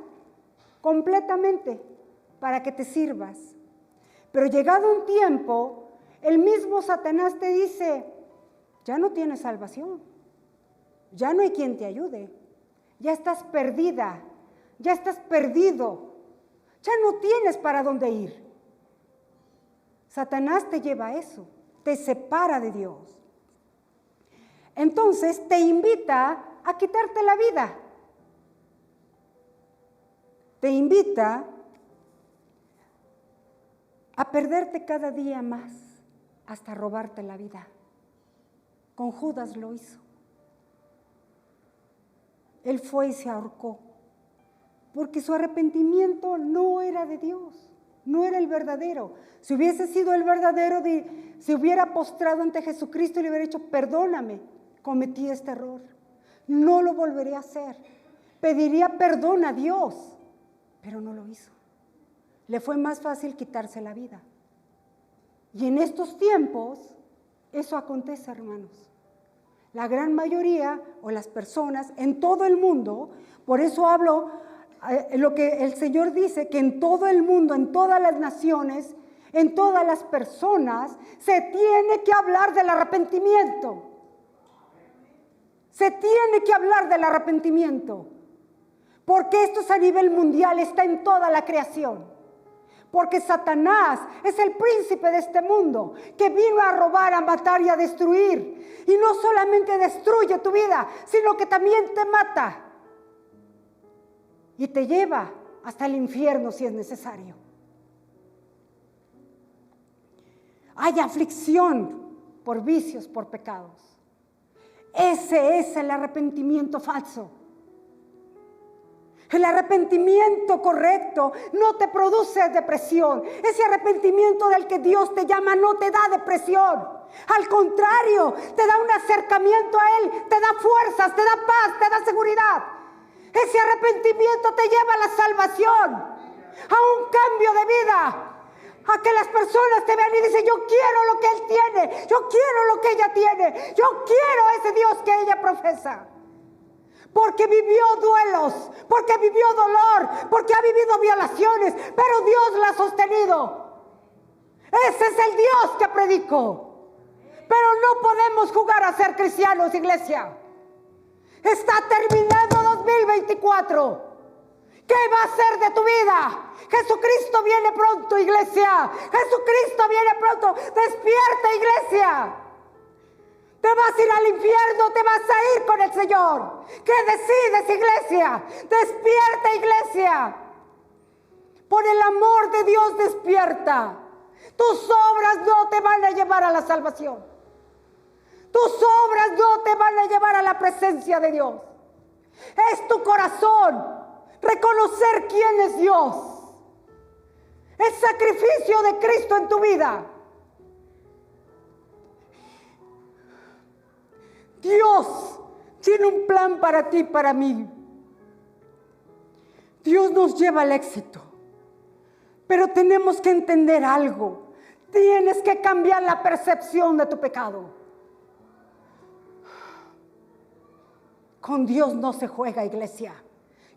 A: completamente para que te sirvas. Pero llegado un tiempo, el mismo Satanás te dice, ya no tienes salvación, ya no hay quien te ayude, ya estás perdida, ya estás perdido, ya no tienes para dónde ir. Satanás te lleva a eso, te separa de Dios. Entonces te invita a quitarte la vida. Te invita a perderte cada día más hasta robarte la vida. Con Judas lo hizo. Él fue y se ahorcó, porque su arrepentimiento no era de Dios, no era el verdadero. Si hubiese sido el verdadero, se hubiera postrado ante Jesucristo y le hubiera dicho, perdóname, cometí este error, no lo volveré a hacer. Pediría perdón a Dios, pero no lo hizo. Le fue más fácil quitarse la vida. Y en estos tiempos, eso acontece, hermanos. la gran mayoría o las personas en todo el mundo, por eso hablo lo que el Señor dice, que en todo el mundo, en todas las naciones, en todas las personas, se tiene que hablar del arrepentimiento. Se tiene que hablar del arrepentimiento. Porque esto es a nivel mundial, está en toda la creación. Porque Satanás es el príncipe de este mundo, que vino a robar, a matar y a destruir. Y no solamente destruye tu vida, sino que también te mata. Y te lleva hasta el infierno si es necesario. Hay aflicción por vicios, por pecados. Ese es el arrepentimiento falso. El arrepentimiento correcto no te produce depresión. Ese arrepentimiento del que Dios te llama no te da depresión. Al contrario, te da un acercamiento a Él, te da fuerzas, te da paz, te da seguridad. Ese arrepentimiento te lleva a la salvación, a un cambio de vida. A que las personas te vean y dicen, yo quiero lo que Él tiene, yo quiero lo que ella tiene, yo quiero ese Dios que ella profesa. Porque vivió duelos, porque vivió dolor, porque ha vivido violaciones, pero Dios la ha sostenido. Ese es el Dios que predico. Pero no podemos jugar a ser cristianos, iglesia. Está terminando 2024. ¿Qué va a ser de tu vida? Jesucristo viene pronto, iglesia. Jesucristo viene pronto. Despierta, iglesia. Te vas a ir al infierno, te vas a ir con el Señor. ¿Qué decides, iglesia? Despierta, iglesia. Por el amor de Dios, despierta. Tus obras no te van a llevar a la salvación. Tus obras no te van a llevar a la presencia de Dios. Es tu corazón. Reconocer quién es Dios. El sacrificio de Cristo en tu vida. Dios tiene un plan para ti, para mí. Dios nos lleva al éxito. Pero tenemos que entender algo. Tienes que cambiar la percepción de tu pecado. Con Dios no se juega, iglesia.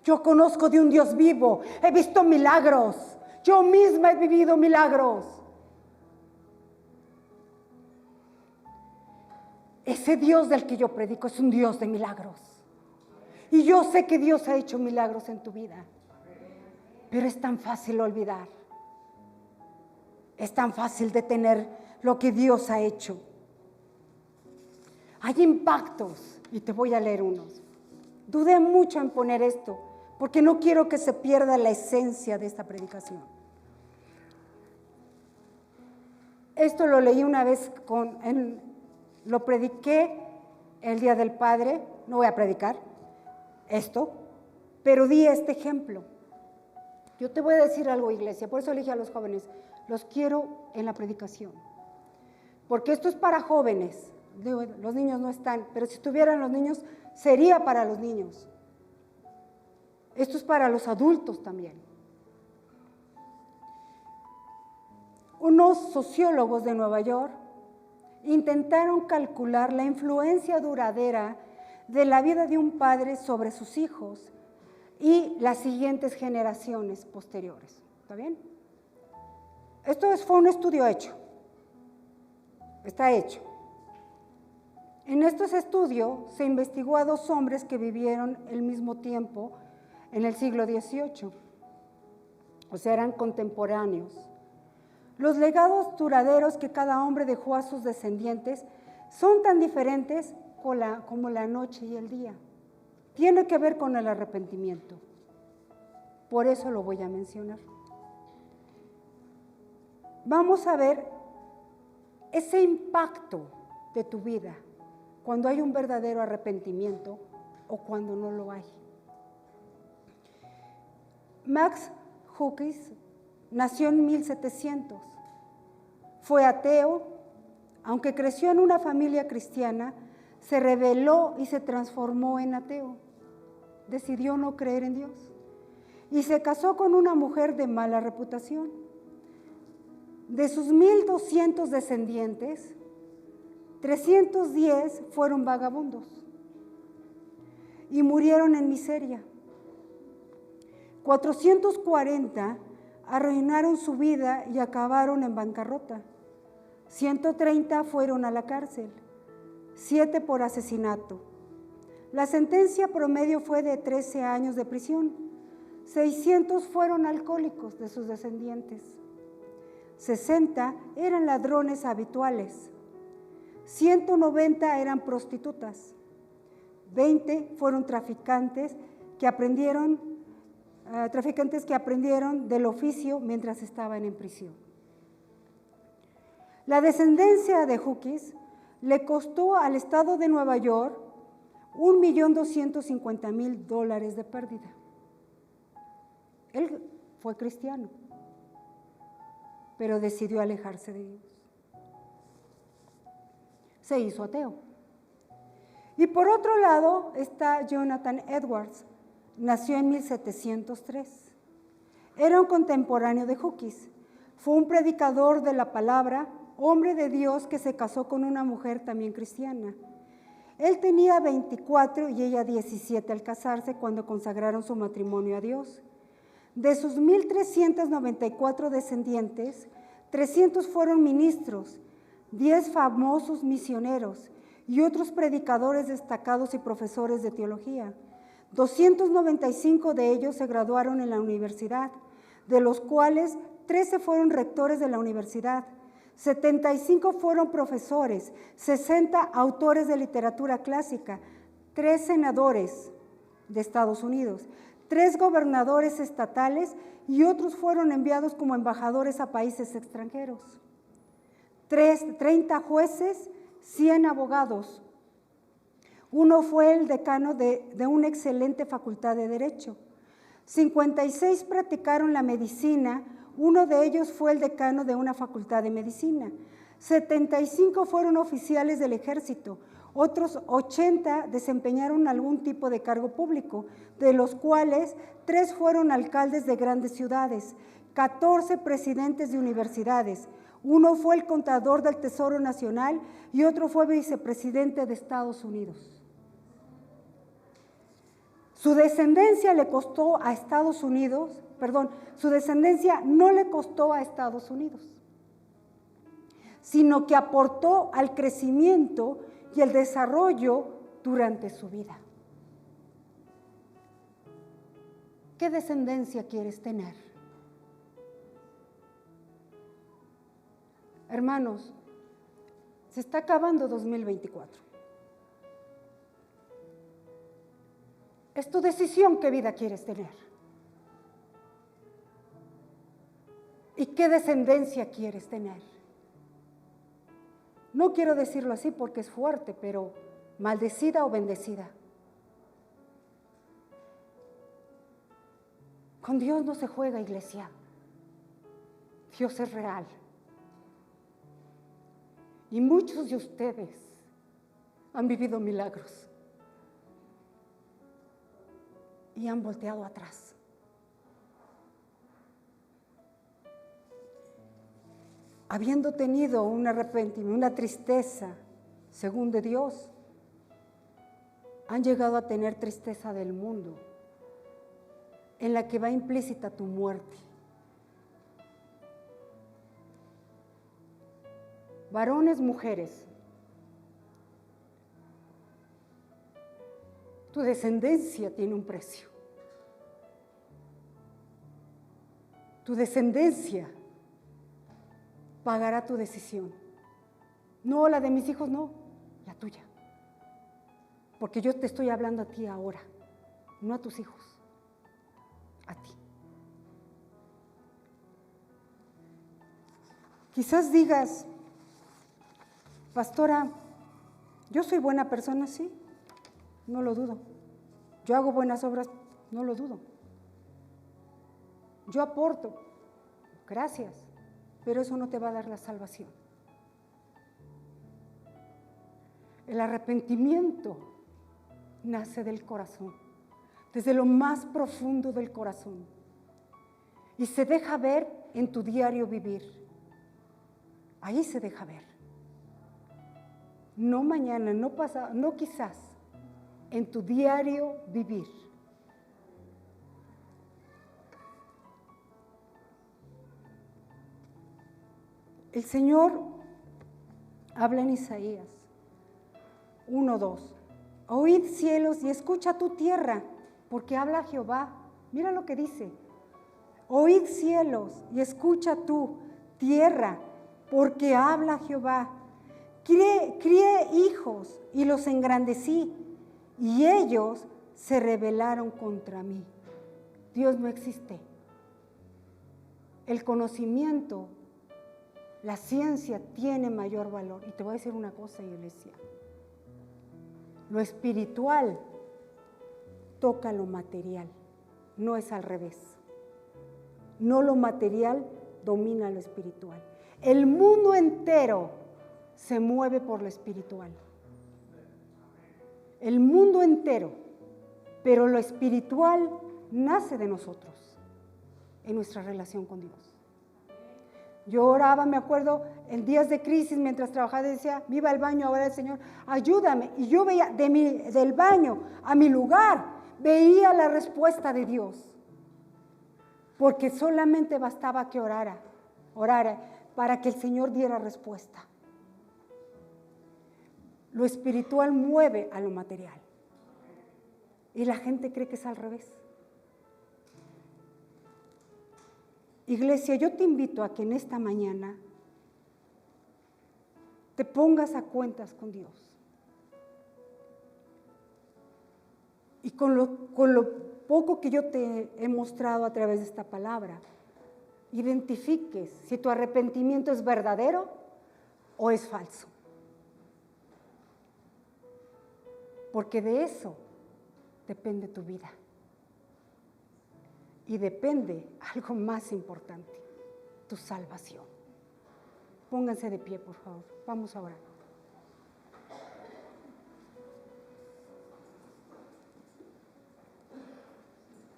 A: Yo conozco de un Dios vivo, he visto milagros, yo misma he vivido milagros. Ese Dios del que yo predico es un Dios de milagros. Y yo sé que Dios ha hecho milagros en tu vida, pero es tan fácil olvidar. Es tan fácil detener lo que Dios ha hecho. Hay impactos, y te voy a leer unos. Dudé mucho en poner esto, porque no quiero que se pierda la esencia de esta predicación. Esto lo leí una vez, lo prediqué el Día del Padre, no voy a predicar esto, pero di este ejemplo. Yo te voy a decir algo, iglesia, por eso elegí a los jóvenes, los quiero en la predicación, porque esto es para jóvenes. Digo, los niños no están, pero si estuvieran los niños, sería para los niños. Esto es para los adultos también. Unos sociólogos de Nueva York intentaron calcular la influencia duradera de la vida de un padre sobre sus hijos y las siguientes generaciones posteriores. ¿Está bien? Esto fue un estudio hecho. Está hecho. En estos estudios se investigó a 2 hombres que vivieron el mismo tiempo en el siglo XVIII, o sea, eran contemporáneos. Los legados duraderos que cada hombre dejó a sus descendientes son tan diferentes como la noche y el día. Tiene que ver con el arrepentimiento. Por eso lo voy a mencionar. Vamos a ver ese impacto de tu vida cuando hay un verdadero arrepentimiento o cuando no lo hay. Max Huckes nació en 1700. Fue ateo, aunque creció en una familia cristiana, se rebeló y se transformó en ateo. Decidió no creer en Dios y se casó con una mujer de mala reputación. De sus 1200 descendientes, 310 fueron vagabundos y murieron en miseria. 440 arruinaron su vida y acabaron en bancarrota. 130 fueron a la cárcel, 7 por asesinato. La sentencia promedio fue de 13 años de prisión. 600 fueron alcohólicos de sus descendientes. 60 eran ladrones habituales. 190 eran prostitutas. 20 fueron traficantes que aprendieron del oficio mientras estaban en prisión. La descendencia de Hughes le costó al estado de Nueva York $1,250,000 de pérdida. Él fue cristiano, pero decidió alejarse de Dios. Se hizo ateo. Y por otro lado está Jonathan Edwards. Nació en 1703. Era un contemporáneo de Hughes. Fue un predicador de la palabra, hombre de Dios que se casó con una mujer también cristiana. Él tenía 24 y ella 17 al casarse cuando consagraron su matrimonio a Dios. De sus 1,394 descendientes, 300 fueron ministros, 10 famosos misioneros y otros predicadores destacados y profesores de teología. 295 de ellos se graduaron en la universidad, de los cuales 13 fueron rectores de la universidad, 75 fueron profesores, 60 autores de literatura clásica, 3 senadores de Estados Unidos, 3 gobernadores estatales y otros fueron enviados como embajadores a países extranjeros. 30 jueces, 100 abogados. Uno fue el decano de una excelente facultad de Derecho. 56 practicaron la medicina, uno de ellos fue el decano de una facultad de medicina. 75 fueron oficiales del ejército, otros 80 desempeñaron algún tipo de cargo público, de los cuales 3 fueron alcaldes de grandes ciudades, 14 presidentes de universidades, uno fue el contador del Tesoro Nacional y otro fue vicepresidente de Estados Unidos. Su descendencia le costó a Estados Unidos, su descendencia no le costó a Estados Unidos, sino que aportó al crecimiento y el desarrollo durante su vida. ¿Qué descendencia quieres tener? Hermanos, se está acabando 2024. Es tu decisión qué vida quieres tener. ¿Y qué descendencia quieres tener? No quiero decirlo así porque es fuerte, pero maldecida o bendecida. Con Dios no se juega, iglesia. Dios es real. Y muchos de ustedes han vivido milagros y han volteado atrás. Habiendo tenido un arrepentimiento, una tristeza, según de Dios, han llegado a tener tristeza del mundo, en la que va implícita tu muerte. Varones, mujeres, tu descendencia tiene un precio. Tu descendencia pagará tu decisión. No la de mis hijos, no, la tuya. Porque yo te estoy hablando a ti ahora, no a tus hijos, a ti. Quizás digas, pastora, yo soy buena persona, sí, no lo dudo. Yo hago buenas obras, no lo dudo. Yo aporto, gracias, pero eso no te va a dar la salvación. El arrepentimiento nace del corazón, desde lo más profundo del corazón, y se deja ver en tu diario vivir. Ahí se deja ver. no mañana, no pasado, no quizás, en tu diario vivir. El Señor habla en Isaías 1:2. Oíd cielos y escucha tu tierra, porque habla Jehová. Mira lo que dice. Oíd cielos y escucha tu tierra, porque habla Jehová. Crié hijos y los engrandecí, y ellos se rebelaron contra mí. Dios no existe. El conocimiento, la ciencia tiene mayor valor. Y te voy a decir una cosa, iglesia. Lo espiritual toca lo material, no es al revés. No lo material domina lo espiritual. El mundo entero se mueve por lo espiritual. El mundo entero, pero lo espiritual nace de nosotros, en nuestra relación con Dios. Yo oraba, me acuerdo, en días de crisis, mientras trabajaba, decía, me iba al baño, ahora el Señor, ayúdame. Y yo veía del baño a mi lugar, veía la respuesta de Dios. Porque solamente bastaba que orara para que el Señor diera respuesta. Lo espiritual mueve a lo material. Y la gente cree que es al revés. Iglesia, yo te invito a que en esta mañana te pongas a cuentas con Dios. Y con lo poco que yo te he mostrado a través de esta palabra, identifiques si tu arrepentimiento es verdadero o es falso. Porque de eso depende tu vida. Y depende algo más importante, tu salvación. Pónganse de pie, por favor. Vamos a orar.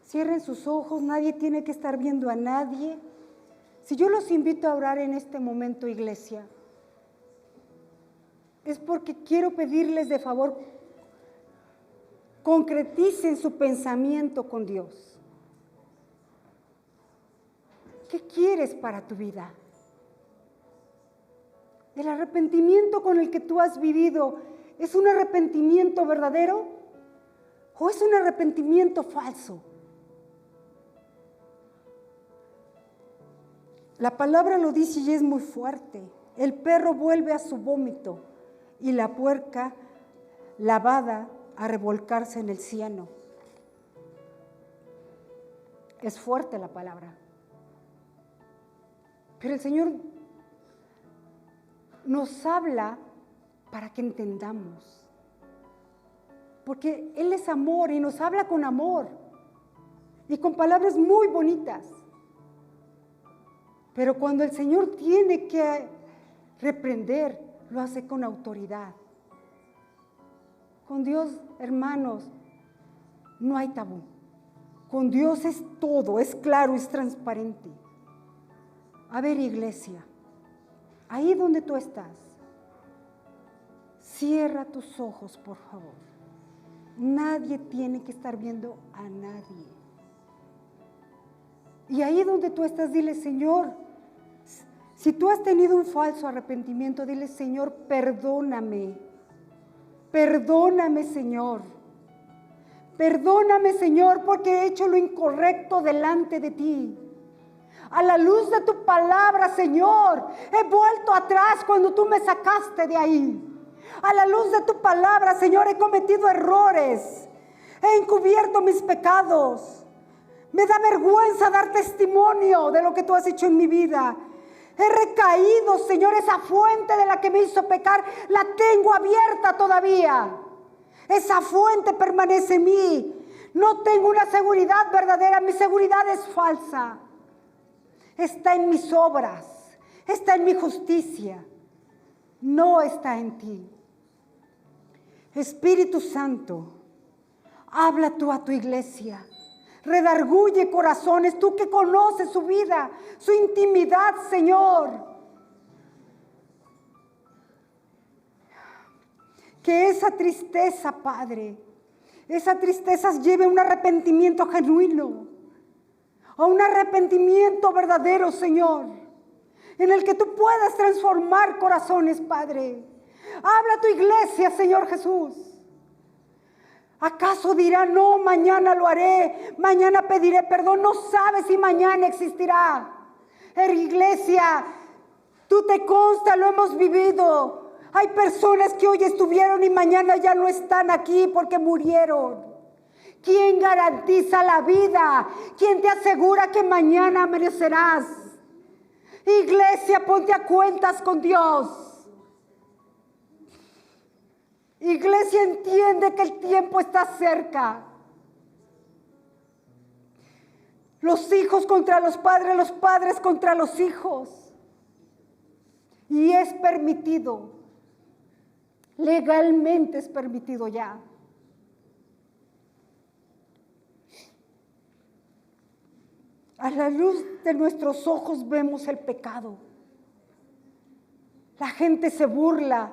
A: Cierren sus ojos, nadie tiene que estar viendo a nadie. Si yo los invito a orar en este momento, iglesia, es porque quiero pedirles de favor, concreticen su pensamiento con Dios. ¿Qué quieres para tu vida? ¿El arrepentimiento con el que tú has vivido es un arrepentimiento verdadero o es un arrepentimiento falso? La palabra lo dice y es muy fuerte. El perro vuelve a su vómito y la puerca lavada a revolcarse en el cieno. Es fuerte la palabra. Pero el Señor nos habla para que entendamos. Porque Él es amor y nos habla con amor. Y con palabras muy bonitas. Pero cuando el Señor tiene que reprender, lo hace con autoridad. Con Dios, hermanos, no hay tabú. Con Dios es todo, es claro, es transparente. A ver, iglesia, ahí donde tú estás, cierra tus ojos, por favor. Nadie tiene que estar viendo a nadie. Y ahí donde tú estás, dile, Señor, si tú has tenido un falso arrepentimiento, dile, Señor, perdóname. Perdóname, Señor. Perdóname, Señor, porque he hecho lo incorrecto delante de ti. A la luz de tu palabra, Señor, he vuelto atrás cuando tú me sacaste de ahí. A la luz de tu palabra, Señor, he cometido errores. He encubierto mis pecados. Me da vergüenza dar testimonio de lo que tú has hecho en mi vida. He recaído, Señor, esa fuente de la que me hizo pecar, la tengo abierta todavía. Esa fuente permanece en mí. No tengo una seguridad verdadera, mi seguridad es falsa. Está en mis obras, está en mi justicia, no está en ti. Espíritu Santo, habla tú a tu iglesia, redarguye corazones, tú que conoces su vida, su intimidad, Señor. Que esa tristeza, Padre, esa tristeza lleve a un arrepentimiento genuino, a un arrepentimiento verdadero, Señor, en el que tú puedas transformar corazones, Padre. Habla a tu iglesia, Señor Jesús. ¿Acaso dirá, no, mañana lo haré, mañana pediré perdón? No sabes si mañana existirá. Iglesia, tú te consta, lo hemos vivido. Hay personas que hoy estuvieron y mañana ya no están aquí porque murieron. ¿Quién garantiza la vida? ¿Quién te asegura que mañana merecerás? Iglesia, ponte a cuentas con Dios. Iglesia, entiende que el tiempo está cerca. Los hijos contra los padres contra los hijos. Y es permitido. Legalmente es permitido ya. A la luz de nuestros ojos vemos el pecado. La gente se burla.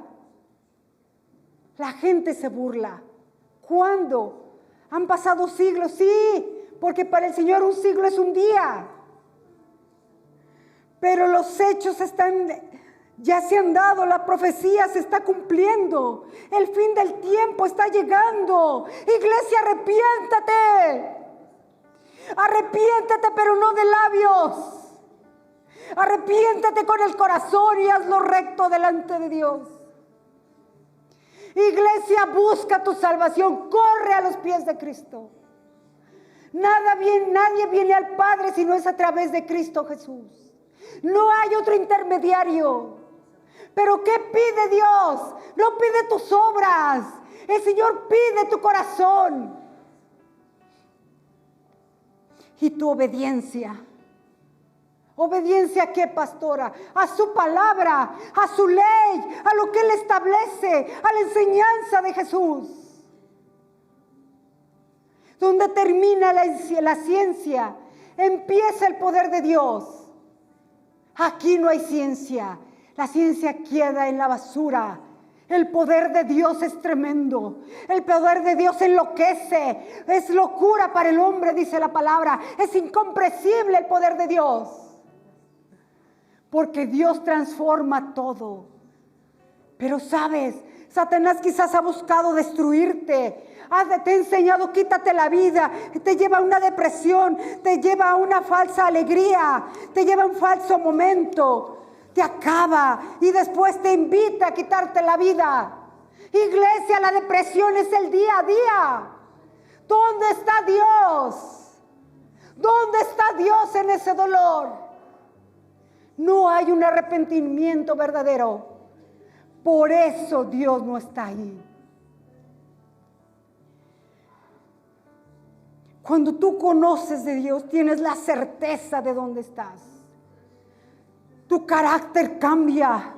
A: La gente se burla. ¿Cuándo? Han pasado siglos, sí, porque para el Señor un siglo es un día. Pero los hechos ya se han dado, la profecía se está cumpliendo, el fin del tiempo está llegando. Iglesia, arrepiéntate. Arrepiéntate, pero no de labios. Arrepiéntate con el corazón y hazlo recto delante de Dios. Iglesia, busca tu salvación, corre a los pies de Cristo. Nadie viene al Padre si no es a través de Cristo Jesús. No hay otro intermediario. Pero ¿qué pide Dios? No pide tus obras. El Señor pide tu corazón. Y tu obediencia. ¿Obediencia a qué, pastora? A su palabra, a su ley, a lo que Él establece, a la enseñanza de Jesús. Donde termina la ciencia, empieza el poder de Dios. Aquí no hay ciencia. La ciencia queda en la basura. El poder de Dios es tremendo. El poder de Dios enloquece. Es locura para el hombre, dice la palabra. Es incomprensible el poder de Dios. Porque Dios transforma todo. Pero sabes, Satanás quizás ha buscado destruirte. Te ha enseñado, quítate la vida. Te lleva a una depresión. Te lleva a una falsa alegría. Te lleva a un falso momento. Te acaba y después te invita a quitarte la vida. Iglesia, la depresión es el día a día. ¿Dónde está Dios? ¿Dónde está Dios en ese dolor? No hay un arrepentimiento verdadero. Por eso Dios no está ahí. Cuando tú conoces de Dios, tienes la certeza de dónde estás. Tu carácter cambia.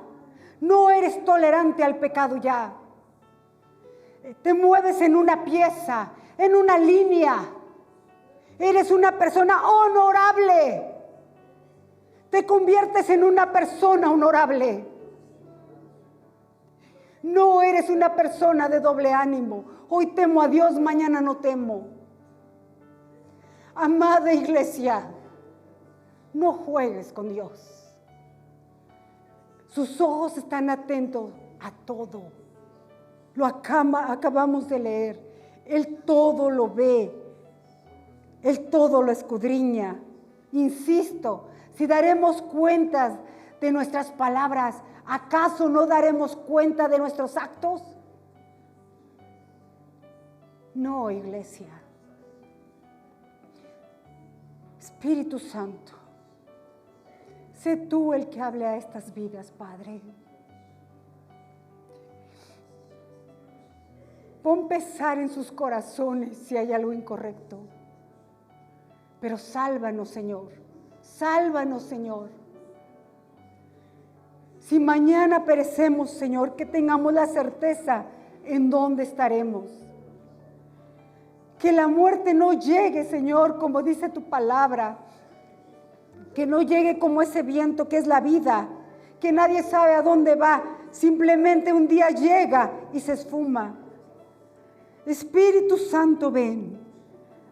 A: No eres tolerante al pecado ya. Te mueves en una pieza, en una línea. Eres una persona honorable. Te conviertes en una persona honorable. No eres una persona de doble ánimo. Hoy temo a Dios, mañana no temo. Amada iglesia, no juegues con Dios. Sus ojos están atentos a todo. Lo acabamos de leer. Él todo lo ve. Él todo lo escudriña. Insisto, si daremos cuentas de nuestras palabras, ¿acaso no daremos cuenta de nuestros actos? No, iglesia. Espíritu Santo, sé tú el que hable a estas vidas, Padre. Pon pesar en sus corazones si hay algo incorrecto. Pero sálvanos, Señor. Sálvanos, Señor. Si mañana perecemos, Señor, que tengamos la certeza en dónde estaremos. Que la muerte no llegue, Señor, como dice tu palabra. Que no llegue como ese viento que es la vida, que nadie sabe a dónde va, simplemente un día llega y se esfuma. Espíritu Santo, ven,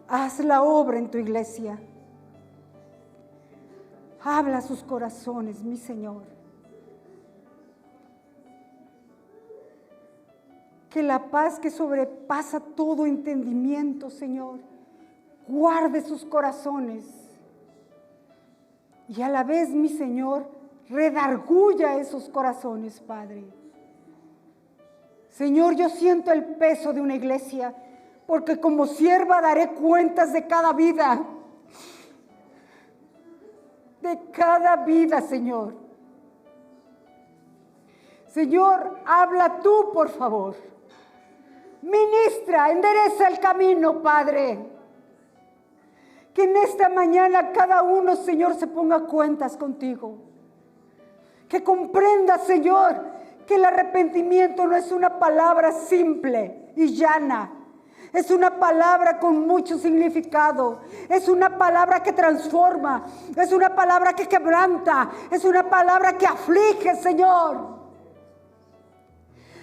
A: haz la obra en tu iglesia. Habla a sus corazones, mi Señor. Que la paz que sobrepasa todo entendimiento, Señor, guarde sus corazones. Y a la vez, mi Señor, redarguya esos corazones, Padre. Señor, yo siento el peso de una iglesia, porque como sierva daré cuentas de cada vida. De cada vida, Señor. Señor, habla tú, por favor. Ministra, endereza el camino, Padre. Que en esta mañana cada uno, Señor, se ponga cuentas contigo. Que comprenda, Señor, que el arrepentimiento no es una palabra simple y llana. Es una palabra con mucho significado. Es una palabra que transforma. Es una palabra que quebranta. Es una palabra que aflige, Señor.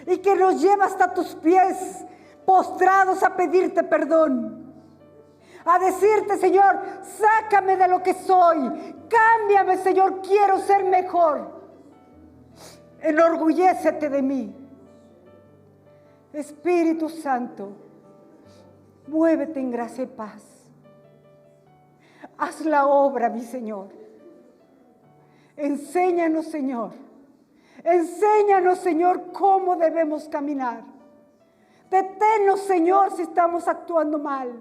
A: Y que nos lleva hasta tus pies, postrados a pedirte perdón. A decirte, Señor, sácame de lo que soy. Cámbiame, Señor, quiero ser mejor. Enorgullécete de mí. Espíritu Santo, muévete en gracia y paz. Haz la obra, mi Señor. Enséñanos, Señor. Enséñanos, Señor, cómo debemos caminar. Deténnos, Señor, si estamos actuando mal.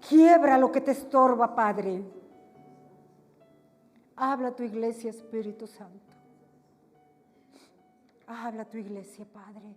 A: Quiebra lo que te estorba, Padre. Habla a tu iglesia, Espíritu Santo. Habla a tu iglesia, Padre.